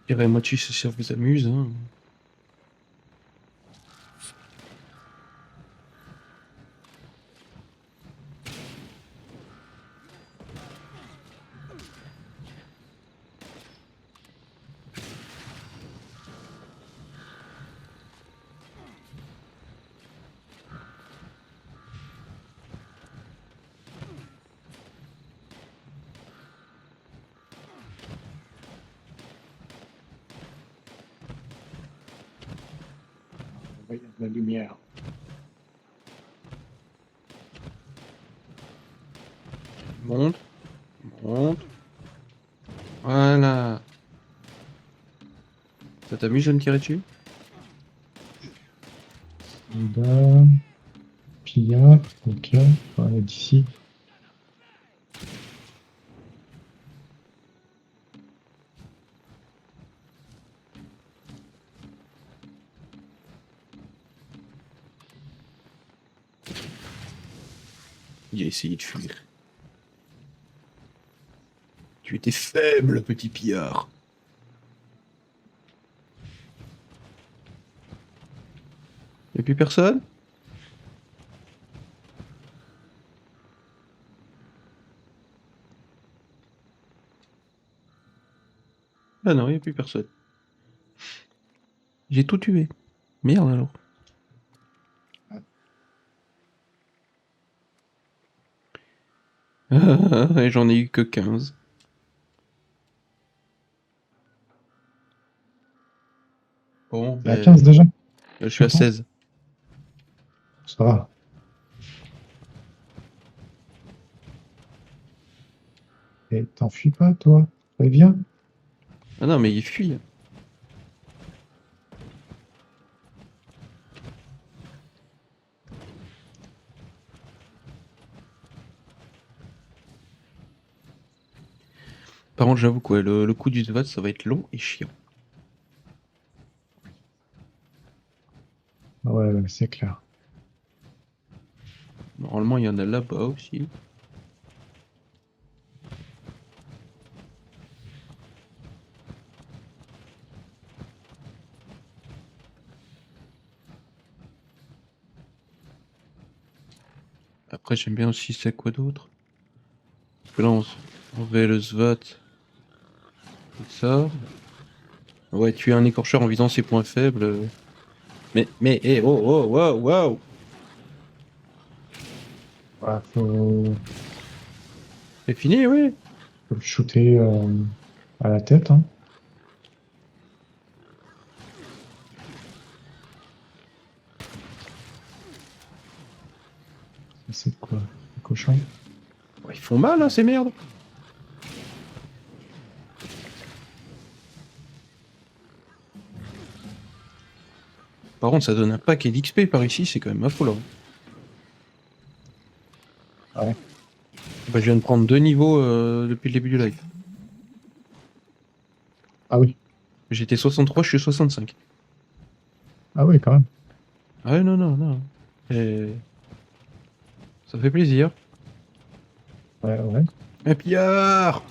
Je dirais moitié si ça vous amuse. Hein. Oui, il y a de la lumière. Monte, monte. Voilà. Ça t'amuse de me tirer dessus? Soldat, pillard, ok. Ouais, d'ici. Il a essayé de fuir. Tu étais faible, petit pillard. Y'a plus personne? Ah non, y'a plus personne. J'ai tout tué. Merde alors. Et j'en ai eu que 15. Bon, Il y a ben, 15 déjà. je suis à Content. 16. Ça va. Et t'enfuis pas, toi. Viens. Ah non, mais il fuit. Par contre, j'avoue quoi, le coup du SWAT, ça va être long et chiant. Ouais, ouais, c'est clair. Normalement, il y en a là-bas aussi. Après, j'aime bien aussi, c'est quoi d'autre? Parce que là, on fait le SWAT. Comme ça. Ouais, tuer un écorcheur en visant ses points faibles. Mais, oh, oh, wow, wow! Ouais, C'est fini, oui! faut le shooter à la tête. Hein. C'est quoi? Le cochon? Ouais, ils font mal, hein, ces merdes! Par contre, ça donne un paquet d'XP par ici, c'est quand même affolant. Ouais. Bah, je viens de prendre 2 niveaux depuis le début du live. Ah oui. J'étais 63, je suis 65. Ah oui, quand même. Ah ouais, non, non, non. Et... ça fait plaisir. Ouais, ouais. Un pillard!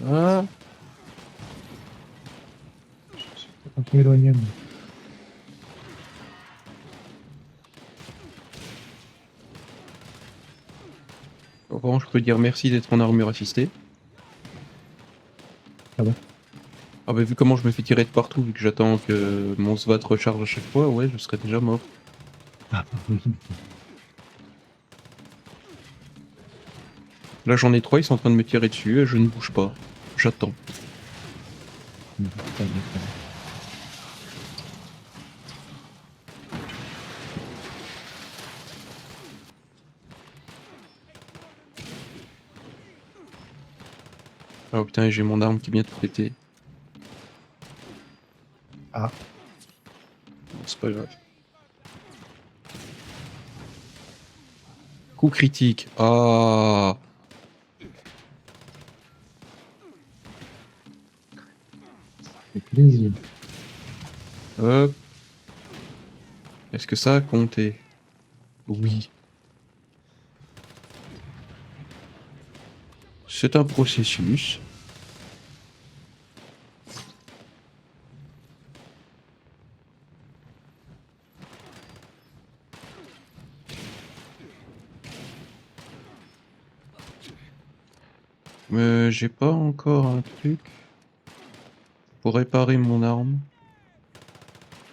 Voilà. Je suis un peu éloigné. Mais... Bon, je peux dire merci d'être en armure assistée. Ah ouais. Ah bah vu comment je me fais tirer de partout, vu que j'attends que mon SWAT recharge à chaque fois, ouais, je serais déjà mort. Ah oui. Là j'en ai 3, ils sont en train de me tirer dessus et je ne bouge pas. J'attends. Oh putain, j'ai mon arme qui vient de péter. Ah, Bon, c'est pas grave. Coup critique. Ah. c'est plaisir. Hop. Est-ce que ça a compté? Oui. C'est un processus. Mais j'ai pas encore un truc pour réparer mon arme.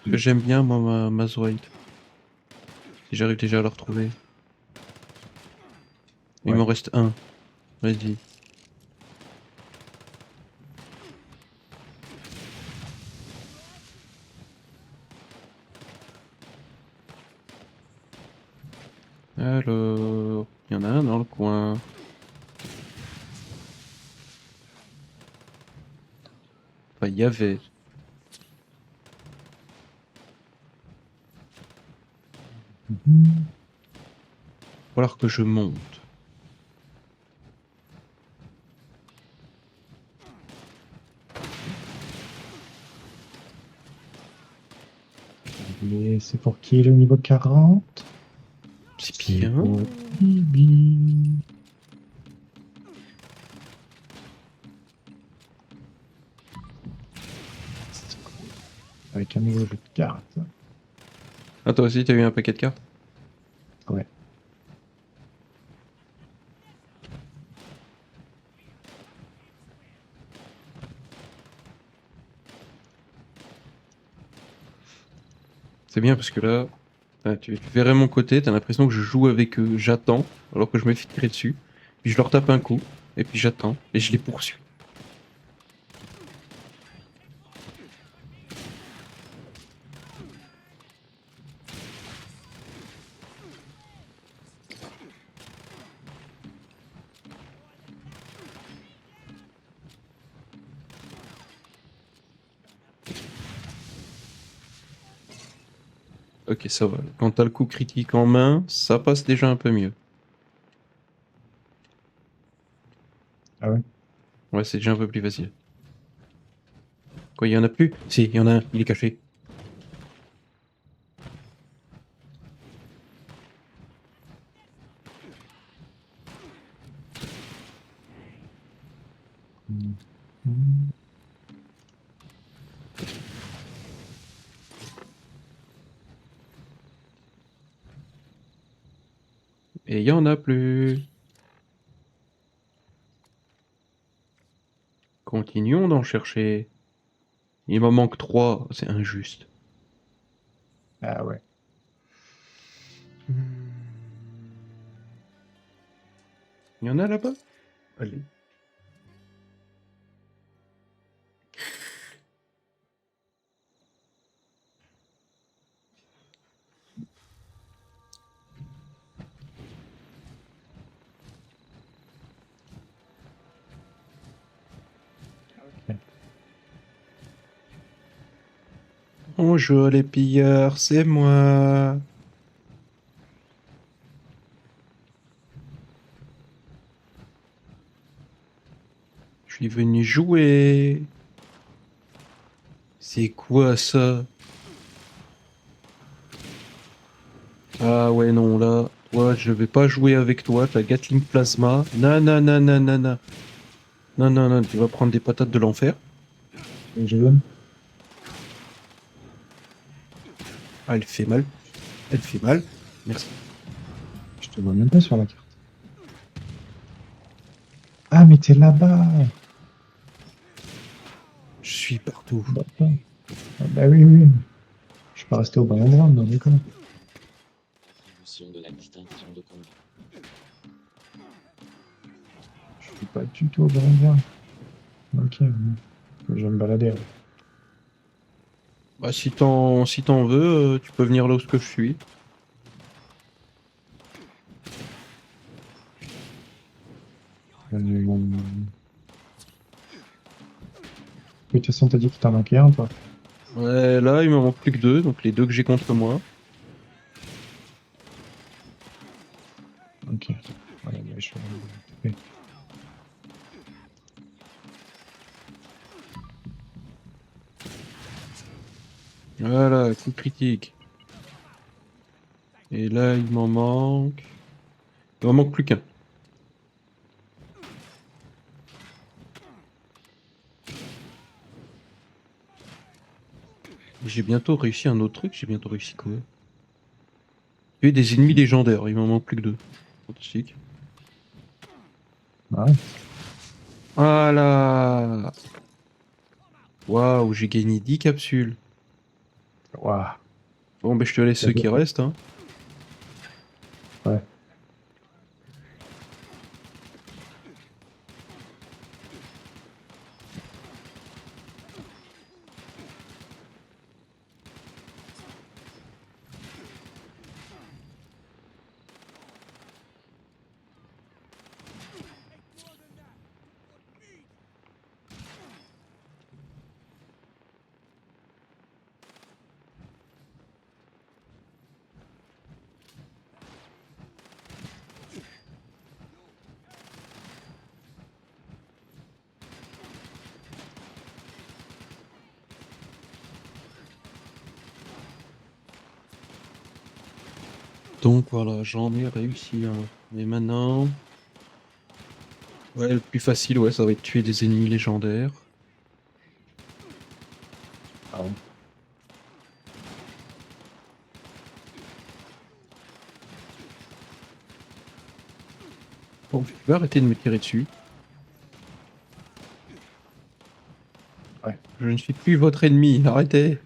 Parce que j'aime bien moi ma Zweit. Si j'arrive déjà à la retrouver. Il Ouais. m'en reste un. Vas-y. Alors, il y en a un dans le coin. Enfin, il y avait. Mhm. Va falloir que je monte. Et c'est pour qui le niveau 40? C'est C'est bien. pour Bibi. Avec un nouveau jeu de cartes. Ah, toi aussi, t'as eu un paquet de cartes? C'est bien parce que là, tu verrais mon côté, t'as l'impression que je joue avec eux, j'attends, alors que je me fais tirer dessus. Puis je leur tape un coup, et puis j'attends, et je les poursuis. Ok, ça va. Quand t'as le coup critique en main, ça passe déjà un peu mieux. Ah ouais. Ouais, c'est déjà un peu plus facile. Quoi, il y en a plus? Si, il y en a un, il est caché. Hmm. Et il y en a plus. Continuons d'en chercher. Il m'en manque 3, c'est injuste. Ah ouais. Il y en a là-bas? Allez. Ok. Bonjour les pilleurs, c'est moi. Je suis venu jouer. C'est quoi ça? Ah ouais non là, toi je vais pas jouer avec toi, t'as Gatling Plasma. Nanana. Non non non, tu vas prendre des patates de l'enfer. Et je donne. Ah elle fait mal. Elle fait mal. Merci. Je te vois même pas sur la carte. Ah, mais t'es là-bas. Je suis partout. D'accord. Ah, bah oui, oui. Je suis pas resté au bon endroit, non, d'accord. Attribution de la distinction de combat. Je suis pas du tout au bon endroit. Ok. Je vais me balader. Ouais. Bah si t'en veux, tu peux venir là où ce que je suis. De toute façon, t'as dit qu'il t'en manquait un, toi. Ouais, là il me manque plus que 2, donc les 2 que j'ai contre moi. Ok. Voilà, bah, je vais... Ok. Voilà, coup critique. Et là il m'en manque. Il m'en manque plus qu'un. J'ai bientôt réussi un autre truc, j'ai bientôt réussi quoi? Tuer des ennemis légendaires, il m'en manque plus que 2. Fantastique. Ouais. Voilà. Waouh, j'ai gagné 10 capsules. Waouh. Bon, ben je te laisse ceux qui restent, hein. Ouais. Donc voilà, j'en ai réussi un. Et maintenant... Ouais, le plus facile, ouais, ça va être tuer des ennemis légendaires. Ah ouais. Bon, tu peux arrêter de me tirer dessus. Ouais. Je ne suis plus votre ennemi, arrêtez.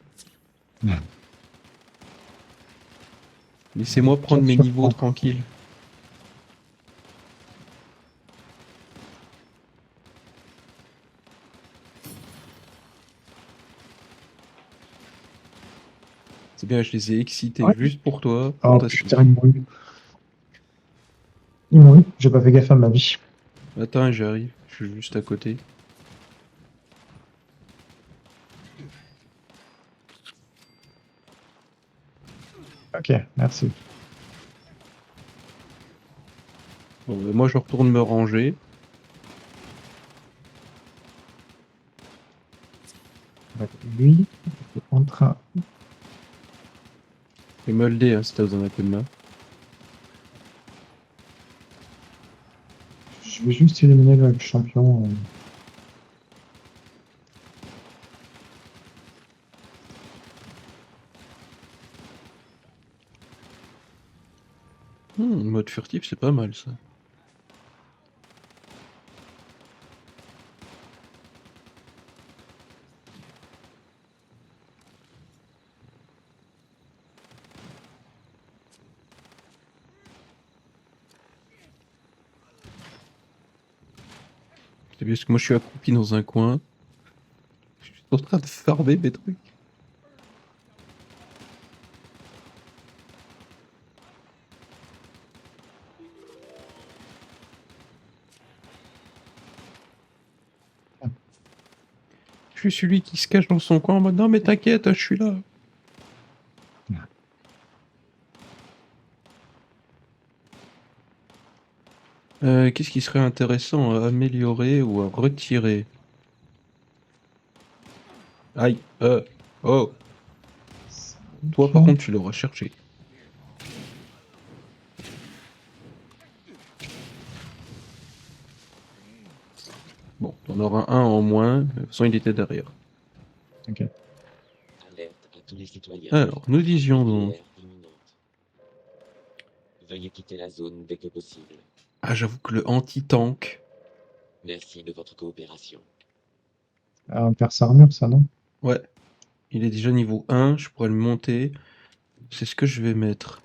Laissez-moi prendre mes 4 sur niveaux 30. tranquilles. C'est bien, je les ai excités Ouais. juste pour toi. Oh Fantastique. putain, ils m'ont eu. Ils m'ont eu. J'ai pas fait gaffe à ma vie. Attends, j'arrive. Je suis juste à côté. Ok, merci. Bon, moi, je retourne me ranger. Ouais, lui, il est en train. Et me le dé, hein, si t'as besoin d'un coup de main. Je vais juste éliminer le champion. Mode furtif, c'est pas mal, ça. C'est bien parce que moi, je suis accroupi dans un coin. Je suis en train de farmer mes trucs. Je suis celui qui se cache dans son coin en mode non, mais t'inquiète, je suis là. Qu'est-ce qui serait intéressant à améliorer ou à retirer? Aïe, oh, toi par Ok. contre tu l'auras cherché. Bon, t'en auras un en moins, de toute façon il était derrière. Ok. Alerte à tous les citoyens. Alors, nous disions Attaque donc. nucléaire imminente. Veuillez quitter la zone dès que possible. Ah, j'avoue que le anti-tank. Merci de votre coopération. Un perce armure, ça, non? Ouais, il est déjà niveau 1, je pourrais le monter. C'est ce que je vais mettre.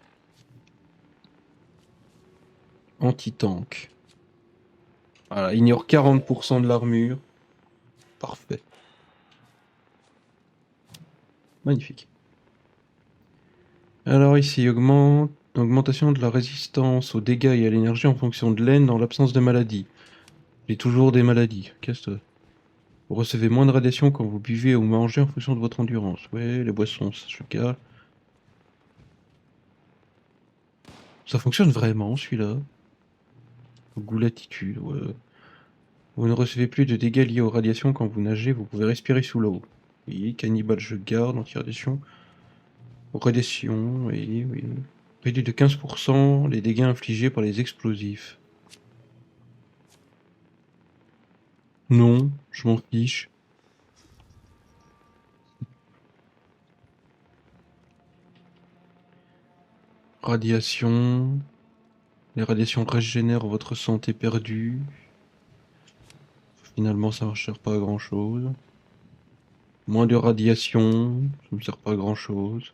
Anti-tank. Voilà, ignore 40% de l'armure. Parfait. Magnifique. Alors ici, augmentation de la résistance aux dégâts et à l'énergie en fonction de l'aine dans l'absence de maladie. J'ai toujours des maladies. Qu'est-ce que vous recevez moins de radiation quand vous buvez ou mangez en fonction de votre endurance. Ouais, les boissons, ça je gars. Ça fonctionne vraiment celui-là. Goût latitude, ouais. Vous ne recevez plus de dégâts liés aux radiations quand vous nagez, vous pouvez respirer sous l'eau. Oui, cannibale je garde, anti-radiation. Radiation, oui, oui. Réduit de 15% les dégâts infligés par les explosifs. Non, je m'en fiche. Radiation. Les radiations régénèrent votre santé perdue. Finalement, ça ne sert pas à grand chose. Moins de radiation, ça me sert pas à grand chose.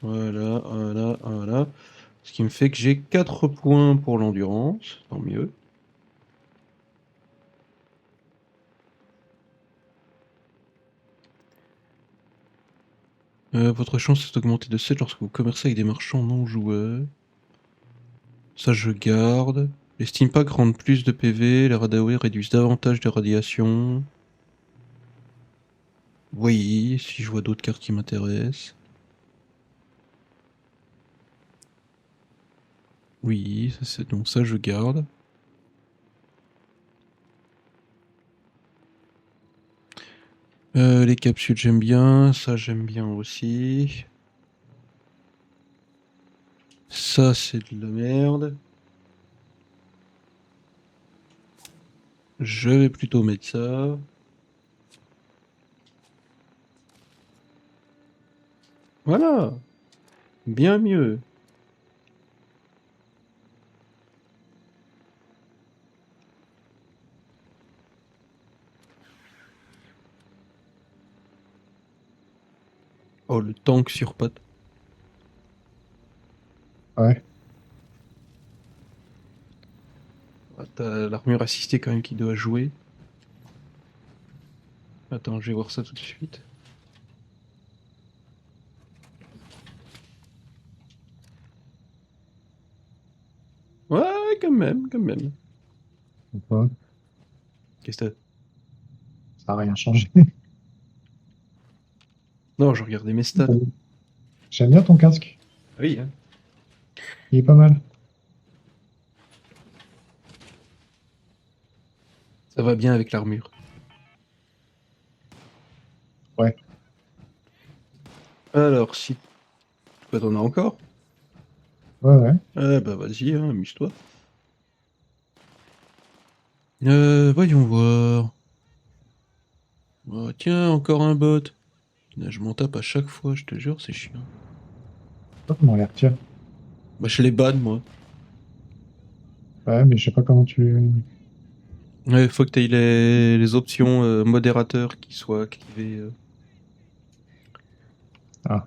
Voilà, voilà, voilà. Ce qui me fait que j'ai 4 points pour l'endurance, tant mieux. Votre chance est augmentée de 7 lorsque vous commercez avec des marchands non joueurs. Ça je garde. Les steampacks rendent plus de PV, les Radawi réduisent davantage de radiation. Oui, si je vois d'autres cartes qui m'intéressent. Oui, donc ça je garde. Les capsules j'aime bien, ça j'aime bien aussi. Ça c'est de la merde. Je vais plutôt mettre ça. Voilà, bien mieux. Oh, le tank sur patte. Ouais. Ah, t'as l'armure assistée quand même qui doit jouer. Attends, je vais voir ça tout de suite. Ouais, quand même, quand même. Pourquoi? Qu'est-ce que t'as? Ça n'a rien changé. Non, je regardais mes stats. Bon. J'aime bien ton casque. Oui, hein. Il est pas mal. Ça va bien avec l'armure. Ouais. Alors, si... Bah, t'en as encore? Ouais, ouais. Bah vas-y, hein, amuse-toi. Voyons voir. Oh, tiens, encore un bot. Là, je m'en tape à chaque fois, je te jure, c'est chiant. Pas comment on les retire. Bah, je les banne, moi. Ouais, mais je sais pas comment tu. Ouais, faut que t'aies les options modérateurs qui soient activées. Ah,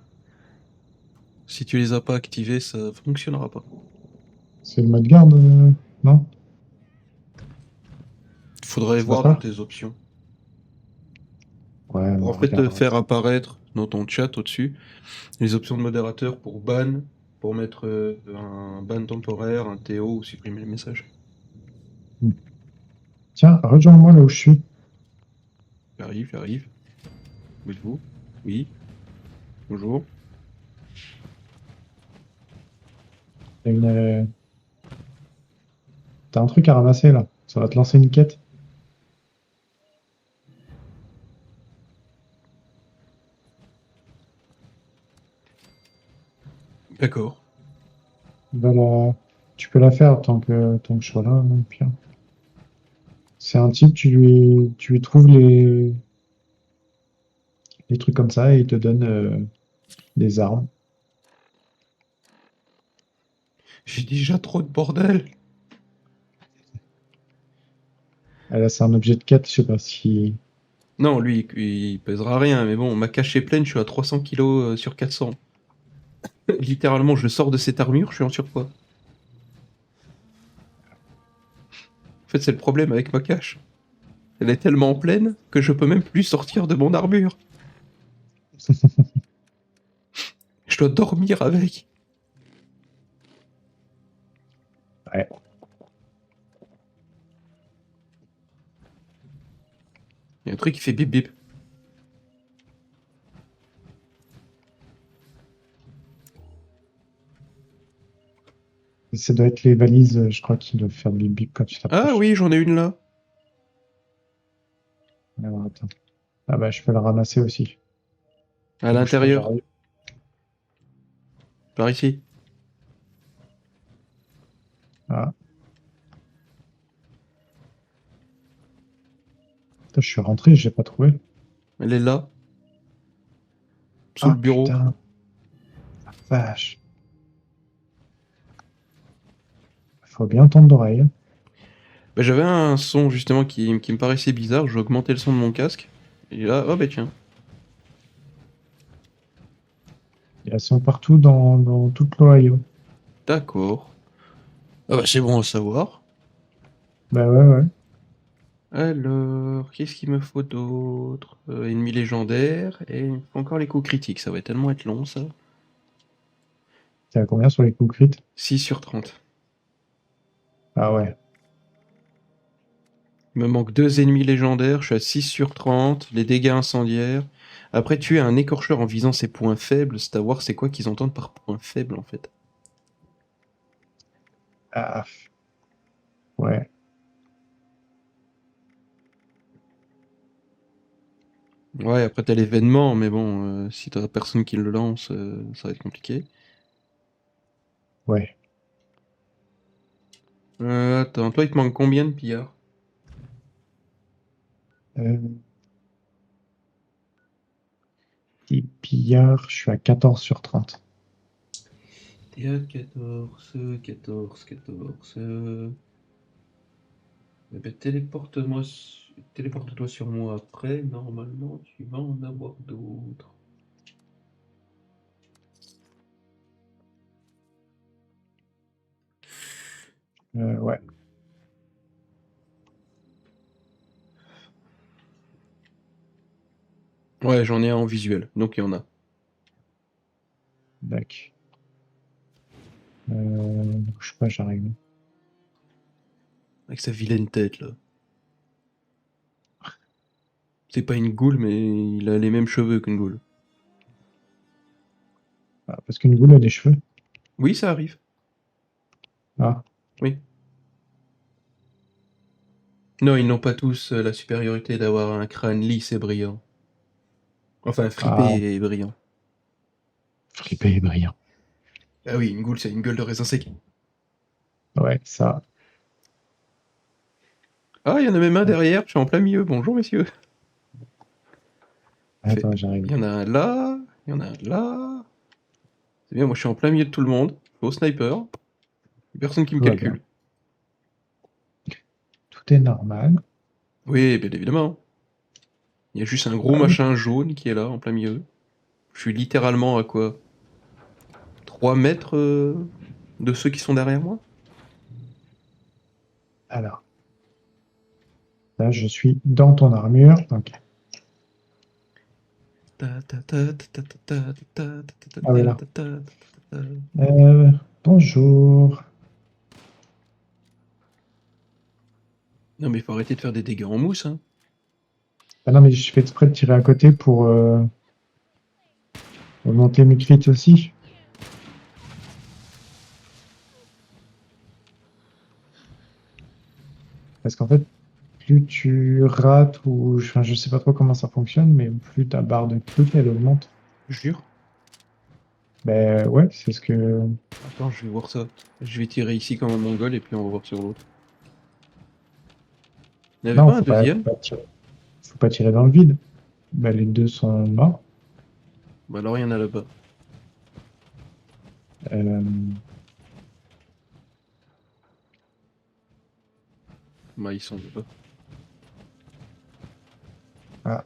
Si tu les as pas activées, ça fonctionnera pas. c'est le mode garde, non? Faudrait C'est pas voir dans ça? tes options. Ouais, Pour en on fait regardera faire ça. apparaître dans ton chat au-dessus les options de modérateur pour ban, pour mettre un ban temporaire, un TO ou supprimer le message. Hmm. Tiens, rejoins-moi là où je suis. J'arrive, j'arrive. Où êtes-vous? Oui, bonjour. T'as une, t'as un truc à ramasser là. Ça va te lancer une quête. D'accord. Tu peux la faire tant que je sois là, hein, au pire. C'est un type, tu lui trouves les trucs comme ça et il te donne des armes. J'ai déjà trop de bordel. Ah, là, c'est un objet de quête, je sais pas si. Non, lui, il pèsera rien, mais bon, ma cache est pleine, je suis à 300 kilos sur 400. Littéralement, je sors de cette armure, je suis en surpoids. En fait, c'est le problème avec ma cache. Elle est tellement pleine que je peux même plus sortir de mon armure. Je dois dormir avec. Ouais. Il y a un truc qui fait bip bip. Ça doit être les valises, je crois, qui doivent faire du bip quand tu Ah t'approches. oui, j'en ai une là. Alors, attends. Ah bah, je peux la ramasser aussi. À Bouge pas, l'intérieur. j'arrive. Par ici. Ah, putain, je suis rentré, j'ai pas trouvé. Elle est là. Sous le Ah bureau. putain, vache. Faut bien tendre l'oreille. Bah, j'avais un son justement qui me paraissait bizarre. Je vais augmenter le son de mon casque. Et là, oh bah tiens. Et elles sont partout dans toute l'Ohio. D'accord. Ah bah c'est bon à savoir. Bah ouais, ouais. Alors, qu'est-ce qu'il me faut d'autre? Ennemi légendaire. Et il me faut encore les coups critiques. Ça va tellement être long ça. T'es à combien sur les coups crits? 6 sur 30. Ah ouais. Il me manque 2 ennemis légendaires, je suis à 6 sur 30, les dégâts incendiaires. Après, tuer un écorcheur en visant ses points faibles, c'est à voir c'est quoi qu'ils entendent par point faible en fait. Ah, ouais. Ouais, après t'as l'événement, mais bon, si t'as personne qui le lance, ça va être compliqué. Ouais. Attends, toi il te manque combien de pillards? Euh, et pillard, je suis à 14 sur 30. T'es à 14, 14, 14. Eh ben, téléporte-toi sur moi après, normalement tu vas en avoir d'autres. Ouais. Ouais, j'en ai un en visuel, donc il y en a. D'accord. Je sais pas, j'arrive. Avec sa vilaine tête, là. C'est pas une goule, mais il a les mêmes cheveux qu'une goule. Ah, parce qu'une goule a des cheveux. Oui, ça arrive. Ah, Oui. Non, ils n'ont pas tous la supériorité d'avoir un crâne lisse et brillant. Enfin, fripé ah, et brillant. fripé et brillant. Ah oui, une goule, c'est une gueule de raisin sec. Ouais, ça. Ah, il y en a même un derrière, je suis en plein milieu. Bonjour, messieurs. Fait. Attends, Il j'arrive. y en a un là, il y en a un là. C'est bien, moi je suis en plein milieu de tout le monde. Je suis au sniper. Personne qui me Tout va bien. calcule. Tout est normal. Oui, bien évidemment. Il y a juste un gros Bah oui. machin jaune qui est là, en plein milieu. Je suis littéralement à quoi 3 mètres de ceux qui sont derrière moi. Alors, là, je suis dans ton armure. Ok. Ah ouais, là. Bonjour. Non mais faut arrêter de faire des dégâts en mousse, hein. Ah non, mais je fais exprès de tirer à côté pour augmenter mes crits aussi. Parce qu'en fait, plus tu rates ou enfin, je sais pas trop comment ça fonctionne, mais plus ta barre de crit elle augmente. Jure. Ben ouais, c'est ce que. Attends, je vais voir ça. Je vais tirer ici comme un mongol et puis on va voir sur l'autre. Il n'y avait Non, pas un deuxième? faut pas tirer dans le vide. Ben, les deux sont morts. Bah alors il y en a là-bas. Euh, Bah ils sont là-bas. Ah,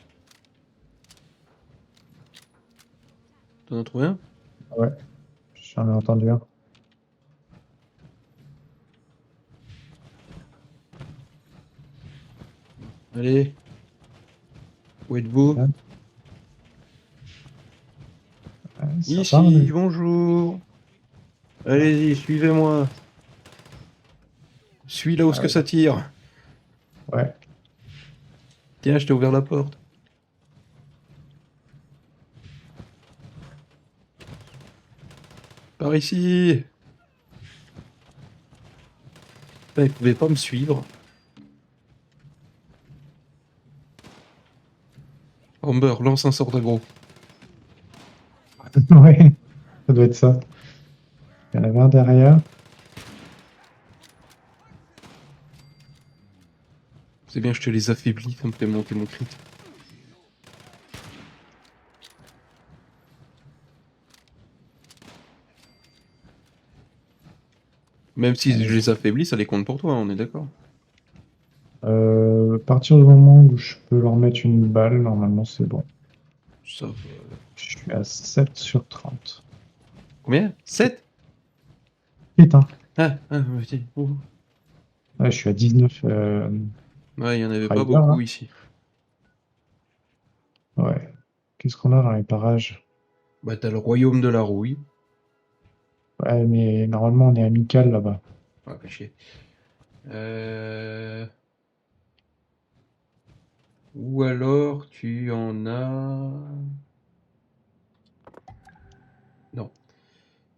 T'en as trouvé un? ouais, j'en ai entendu un. Allez. Où êtes-vous? Ah, ça Ici, parle. bonjour. Ah, Allez-y, suivez-moi. Suis là où ce ah que ouais. ça tire. Ouais. Tiens, je t'ai ouvert la porte. Par ici. Putain, il pouvait pas me suivre. Amber, lance un sort d'aggro. Ouais, ça doit être ça. Il y en avait un derrière. C'est bien, je te les affaiblis, ça me fait monter mon crit. Même si je les affaiblis, ça les compte pour toi, on est d'accord. À partir du moment où je peux leur mettre une balle, normalement c'est bon. Ça va. Je suis à 7 sur 30. Combien? 7? Putain. Vas-y. Ouh. Ouais, je suis à 19 Ouais, il y en avait pas Rider là. beaucoup ici. Ouais. Qu'est-ce qu'on a dans les parages? Bah, t'as le royaume de la rouille. Ouais, mais normalement on est amical là-bas. Ah, fait chier. Euh... Ou alors tu en as... Non,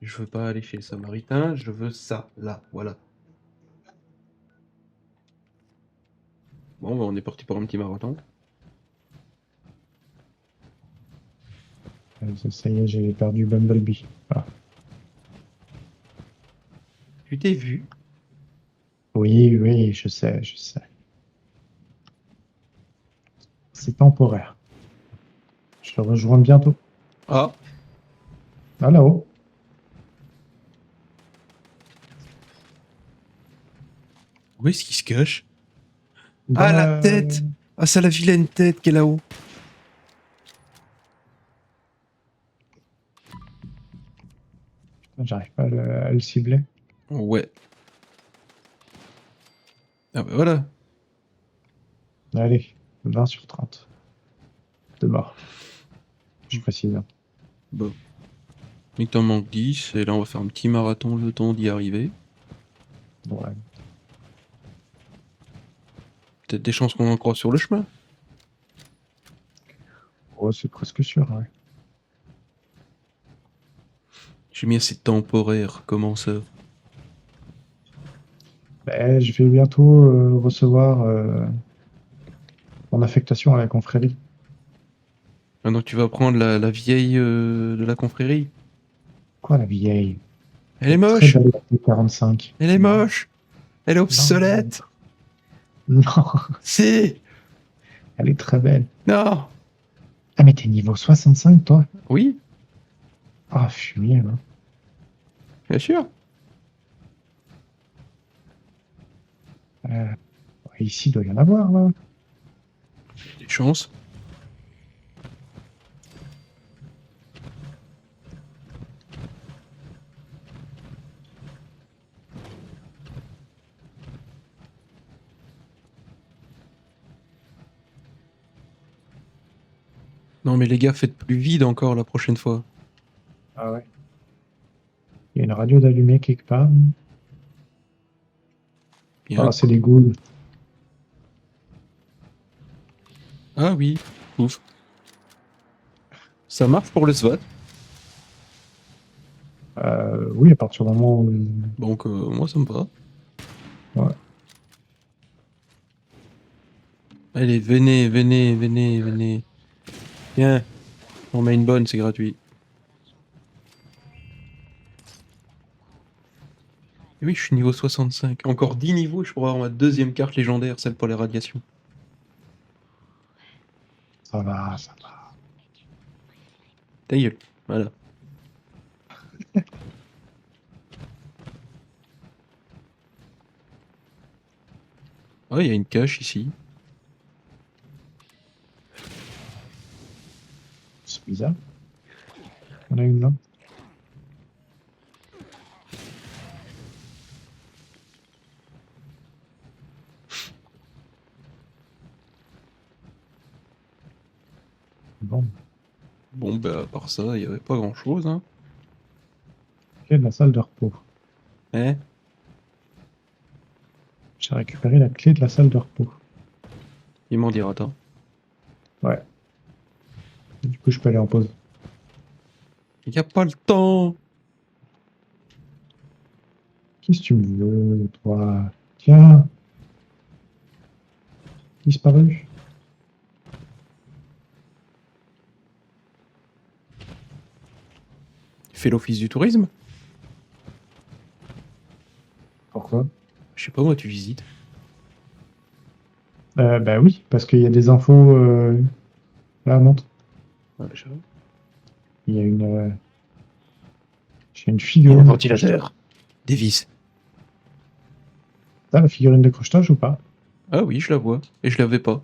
je veux pas aller chez le Samaritain, je veux ça, là, voilà. Bon, bah, on est parti pour un petit marathon. Ça y est, j'ai perdu Bumblebee. Ah. Tu t'es vu? Oui, oui, je sais, je sais. C'est temporaire. Je te rejoins bientôt. Ah, Ah là-haut. où est-ce qu'il se cache? Dans Ah, la la... tête! Ah, c'est la vilaine tête qui est là-haut. J'arrive pas à le cibler. Ouais. Ah bah voilà. Allez, 20 sur 30. De mort. Je précise. Hein. Bon. Il t'en manque 10, et là on va faire un petit marathon le temps d'y arriver. Ouais. Peut-être des chances qu'on en croise sur le chemin. Oh, c'est presque sûr, ouais. J'ai mis assez temporaire, comment ça? Ben, je vais bientôt recevoir mon affectation à la confrérie. Ah donc tu vas prendre la vieille de la confrérie? Quoi, la vieille? Elle est Très moche! belle, la T45. Elle est Non, moche! Elle est non, obsolète! non, Si! elle est très belle. Non! Ah, mais t'es niveau 65, toi? Oui, Ah, fumier, là. bien sûr. Ouais, ici, il doit y en avoir, là. Des chances. Non mais les gars, faites plus vide encore la prochaine fois. Ah ouais. Il y a une radio d'allumée quelque part. Bien. Ah, c'est des ghouls. Ah oui, ouf. Ça marche pour le SWAT. Oui, à partir du moment où... Donc moi ça me va. Ouais. Allez, venez, venez, venez, venez. Tiens, on met une bonne, c'est gratuit. Et oui, je suis niveau 65. Encore 10 niveaux, je pourrais avoir ma deuxième carte légendaire, celle pour les radiations. Ça va, ça va. Ta gueule. Voilà. Ah, il y a une cache ici. C'est bizarre. On a une là. Bon. Bon, bah, à part ça, il n'y avait pas grand chose, hein. Clé de la salle de repos. Eh? J'ai récupéré la clé de la salle de repos. Il m'en dira tant. Ouais. Du coup, je peux aller en pause. Il n'y a pas le temps! Qu'est-ce que tu me veux, toi? Tiens. Disparu. Fais l'office du tourisme? Pourquoi? Je sais pas, moi, tu visites. Bah oui, parce qu'il y a des infos. Là, montre. Ouais, je sais pas. Il y a une. J'ai une Il y a un figurine de crochetage. ventilateur. Des vis. T'as la figurine de crochetage ou pas? Ah oui, je la vois. Et je l'avais pas.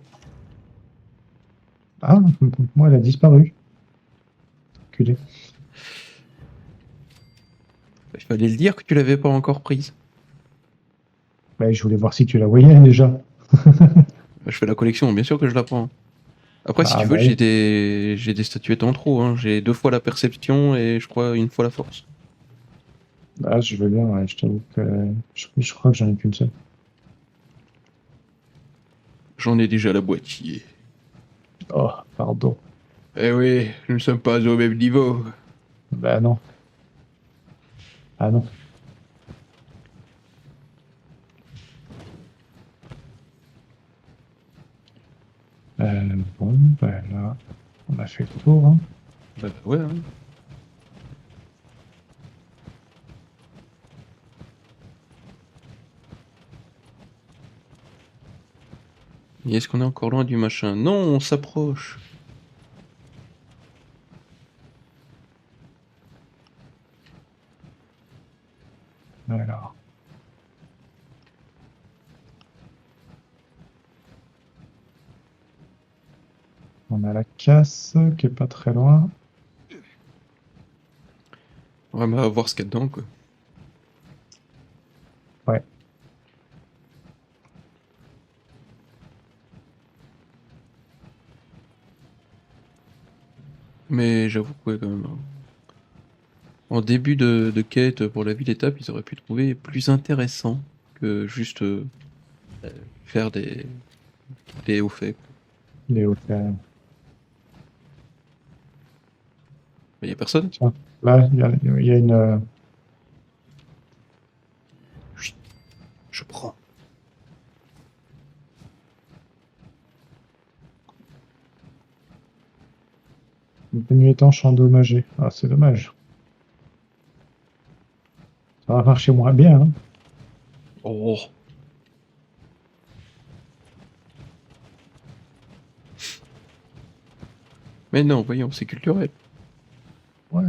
Ah, moi, elle a disparu. Culé. Il fallait le dire que tu l'avais pas encore prise. Bah, je voulais voir si tu la voyais déjà. Bah, je fais la collection, bien sûr que je la prends. Après, si Ah, tu veux, bah oui. j'ai des statuettes en trop, hein. J'ai 2 fois la perception et je crois une fois la force. Ah, je veux bien, ouais, je t'avoue que je crois que j'en ai qu'une seule. J'en ai déjà la boîtier. Oh, pardon. Eh oui, nous ne sommes pas au même niveau. Bah non. Ah non. Bon, bah là, on a fait le tour. Hein. Bah ouais, hein. Et est-ce qu'on est encore loin du machin? Non, on s'approche. Alors. On a la casse qui est pas très loin. Ouais, bah, on va voir ce qu'il y a dedans, quoi. Ouais. Mais j'avoue que ouais, quand même. En début de quête pour la ville étape, ils auraient pu trouver plus intéressant que juste faire des hauts faits. Les hauts faits. Mais y a personne. Tiens, là, il y a une. Chut, je prends. Une tenue étanche endommagée. Ah, c'est dommage. Ça va marcher moins bien. Hein. Oh. Mais non, voyons, c'est culturel. Ouais.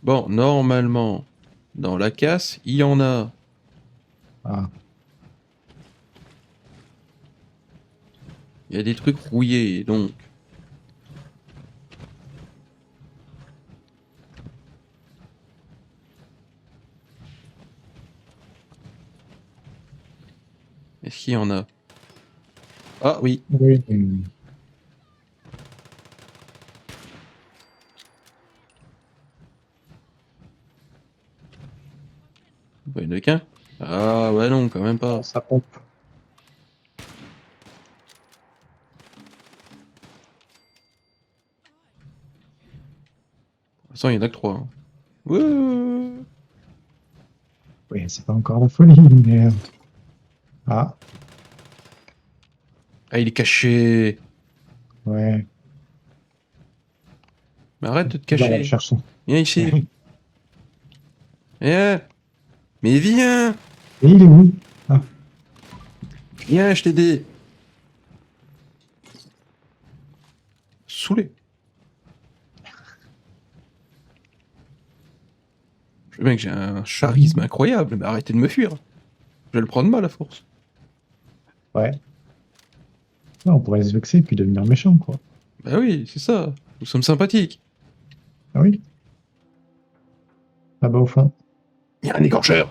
Bon, normalement, dans la casse, il y en a. Ah, Il y a des trucs rouillés, donc. Est-ce qu'il y en a? Ah oui. oui. Bah, il n'y en a qu'un. Ah ouais non, quand même pas. Ça pompe. Pour l'instant, il y en a que trois. Hein. Wouh. Oui, c'est pas encore la folie, mais. Ah, Ah, il est caché. ouais. Mais arrête de te On va aller le cacher. chercher. Viens ici. Eh, mais viens. Et il est où? Ah, Viens, je t'ai aidé. Saoulé. Le mec, j'ai un charisme incroyable, mais arrêtez de me fuir. Je vais le prendre mal à force. ouais. Non, on pourrait se vexer puis devenir méchant, quoi. Bah oui, c'est ça. Nous sommes sympathiques. Ah oui? Là-bas au fond. Il y a un écorcheur.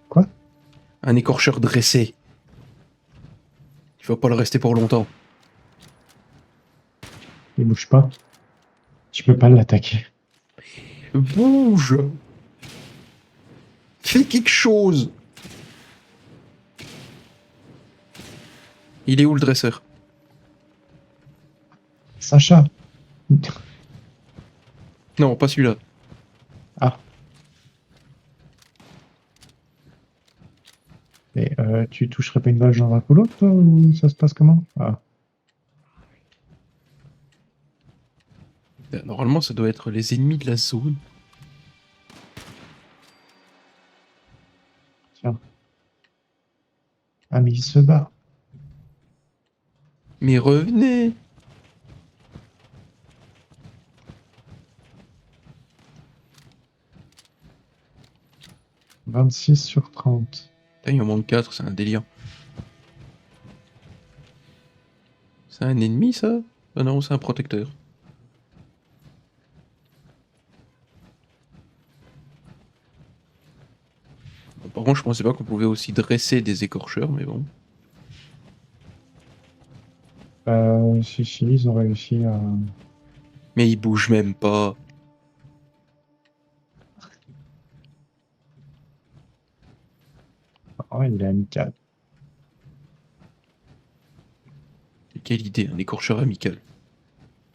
Quoi? Un écorcheur dressé. Il faut pas le rester pour longtemps. Il bouge pas. Tu peux pas l'attaquer. Bouge. Fais quelque chose. Il est où le dresseur? Sacha! Non, pas celui-là. Ah. Mais tu toucherais pas une vache dans un couloir, toi, ou ça se passe comment? Ah. Normalement, ça doit être les ennemis de la zone. Tiens. Ah, mais il se bat. Mais revenez. 26/30. Putain, il en manque 4, c'est un délire. C'est un ennemi, ça? Ah non, c'est un protecteur. Bon, par contre, je pensais pas qu'on pouvait aussi dresser des écorcheurs, mais bon. Si, ils ont réussi à. Mais il bouge même pas. Oh, il est amical. Quelle idée, un écorcheur amical.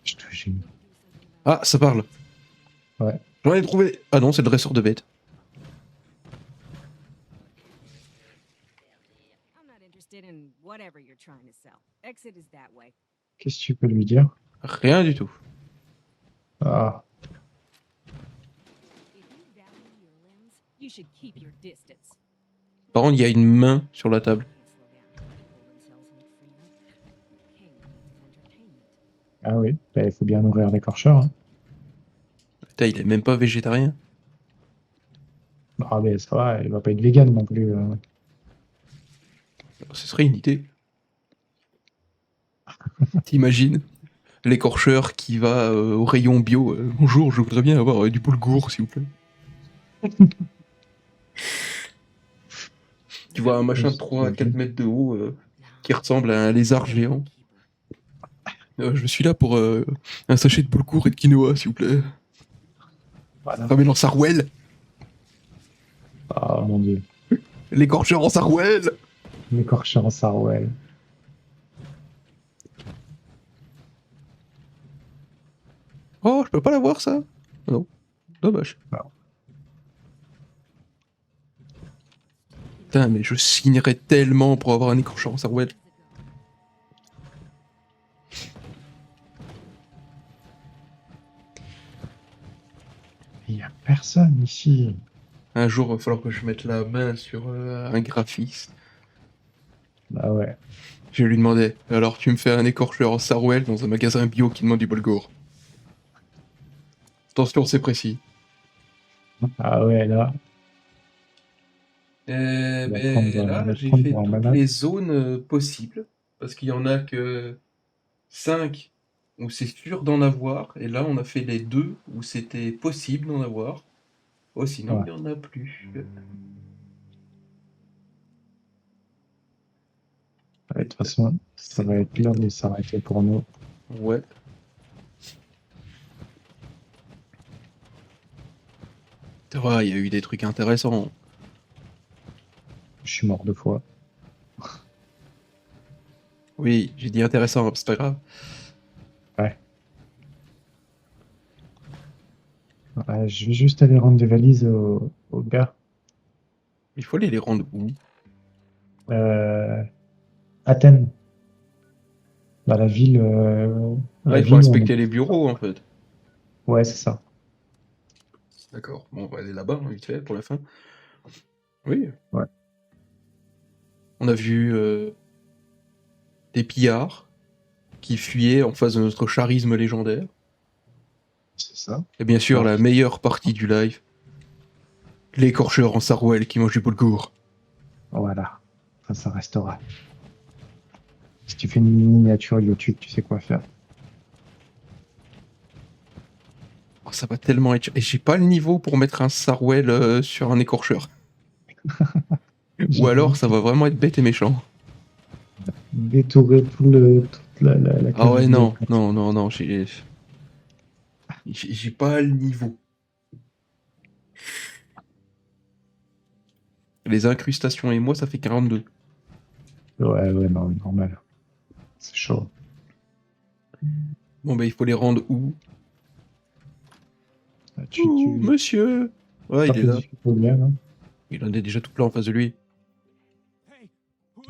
Je te jure. Ah, ça parle. Ouais. J'en ai trouvé. Ah non, c'est le dresseur de bêtes. I'm not interested in whatever you're trying to sell. Exit is that way. Qu'est-ce que tu peux lui dire? Rien du tout. Ah. If you value your limbs, you should keep your distance. Par contre, il y a une main sur la table. Ah oui, bah, il faut bien nourrir l'écorcheur. Hein. Putain, il est même pas végétarien. Ah, mais ça va, il va pas être vegan non plus. Ce serait une idée. T'imagines l'écorcheur qui va au rayon bio. Bonjour, je voudrais bien avoir du boulgour, s'il vous plaît. Tu vois un machin de 3 à 4 mètres de haut qui ressemble à un lézard géant. Je suis là pour un sachet de boulgour et de quinoa, s'il vous plaît. Voilà. Ramène en sarouel. Ah mon dieu. L'écorcheur en sarouel. L'écorcheur en sarouel. Oh, je peux pas l'avoir, ça. Non. Dommage. Non. Putain, mais je signerais tellement pour avoir un écorcheur en sarouel. Il y a personne ici. Un jour, il va falloir que je mette la main sur un graphiste. Bah ouais. Je lui demandais, alors tu me fais un écorcheur en sarouel dans un magasin bio qui demande du boulgour. Attention, c'est précis. Ah ouais, là. Eh Il va prendre, ben il là, va j'ai prendre fait pour un toutes malade. les zones possibles. Parce qu'il y en a que 5 où c'est sûr d'en avoir. Et là, on a fait les 2 où c'était possible d'en avoir. Oh, sinon, Ouais. il n'y en a plus. Ouais, de toute façon, ça va être l'heure de s'arrêter pour nous. Ouais. Ça va, il y a eu des trucs intéressants. Je suis mort 2 fois. Oui, j'ai dit intéressant, c'est pas grave. Ouais. Je vais juste aller rendre des valises au gars. Il faut aller les rendre où? Athènes. Dans la ville, Ah, la il faut ville où on inspecter est. les bureaux, en fait. Ouais, c'est ça. D'accord. Bon, on va aller là-bas, hein, vite fait, pour la fin. Oui. Ouais. On a vu des pillards qui fuyaient en face de notre charisme légendaire. C'est ça. Et bien sûr, Alors, la meilleure partie du live, l'écorcheur en sarouel qui mange du boulgour. voilà. Ça restera. Si tu fais une miniature YouTube, tu sais quoi faire. Oh, ça va tellement être... Et j'ai pas le niveau pour mettre un sarouel sur un écorcheur. Ou alors, ça va vraiment être bête et méchant. Détourer toute la Ah case ouais, vidéo. non, j'ai pas le niveau. Les incrustations et moi, ça fait 42. Ouais, non, normal. C'est chaud. Bon, bah, il faut les rendre où? Ah, Ouh, monsieur! Ouais, pas il est fait là. discuter bien, hein. Il en est déjà tout plein en face de lui.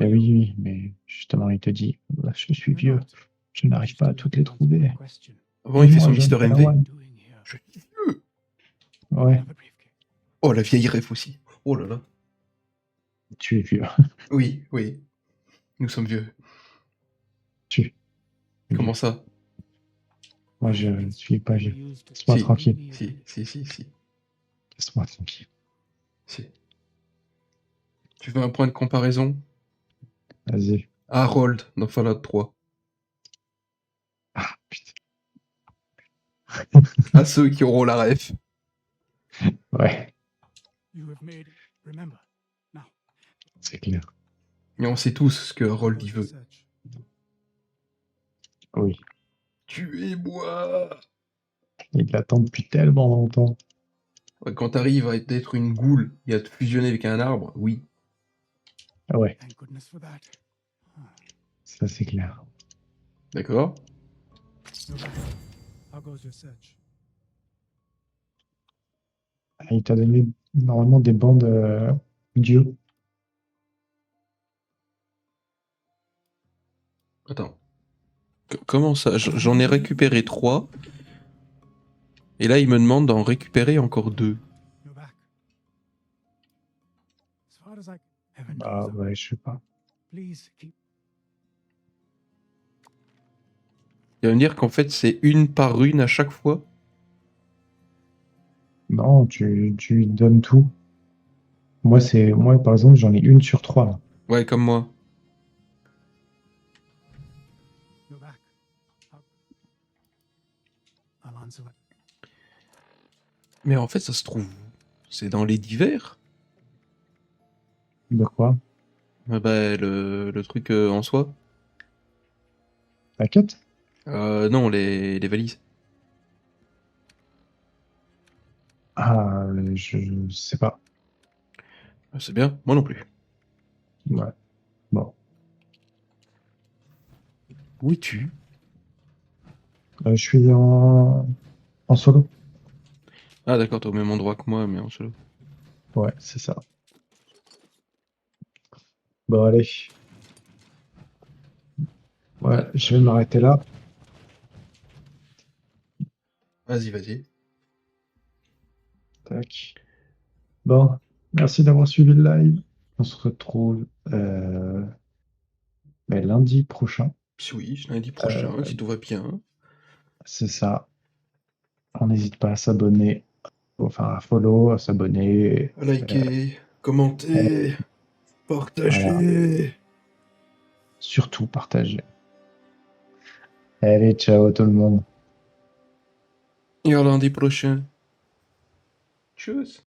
Eh oui, mais justement, il te dit, là, je suis vieux, je n'arrive pas à toutes les trouver. Avant, il fait son Moi, jeune Mister MV. Padawan. Je suis vieux. Ouais, Oh, la vieille ref aussi. Oh là là. tu es vieux. Oui, oui. Nous sommes vieux. Tu es Comment vieux. ça? Moi, je ne suis pas vieux. Laisse-moi Si. tranquille. Si. Laisse-moi tranquille. Si. Tu veux un point de comparaison? Vas-y. Harold dans Fallout 3. Ah, putain. À ceux qui auront la ref. Ouais, c'est clair. Et on sait tous ce que Harold y veut. Oui. Tuez-moi! Il l'attend depuis tellement longtemps. Ouais, quand t'arrives à être une goule et à te fusionner avec un arbre, oui. Ah ouais, ça c'est clair. D'accord? Ah, il t'a donné normalement des bandes Dieu. Attends. Comment ça? J'en ai récupéré 3. Et là, il me demande d'en récupérer encore 2. Ah ouais, je sais pas. Il va me dire qu'en fait, c'est une par une à chaque fois. Non, tu lui donnes tout. Moi, par exemple, j'en ai une sur 3 là. Ouais, comme moi. Mais en fait, ça se trouve. C'est dans les divers. De quoi? Bah, le truc en soi. La quête? Non, les valises. Ah, je sais pas. C'est bien, moi non plus. Ouais. Bon. Où es-tu? Je suis en solo. Ah d'accord, t'es au même endroit que moi, mais en solo. Ouais, c'est ça. Bon, allez. Ouais, je vais m'arrêter là. Vas-y, vas-y. Tac. Bon, merci d'avoir suivi le live. On se retrouve lundi prochain. Puis oui, lundi Euh, prochain, si tout va bien. c'est ça. On n'hésite pas à s'abonner, enfin à follow, à s'abonner. Likez, commentez, Voilà. partagez. Surtout partager. Allez, ciao tout le monde. Et à lundi prochain. Tchuss.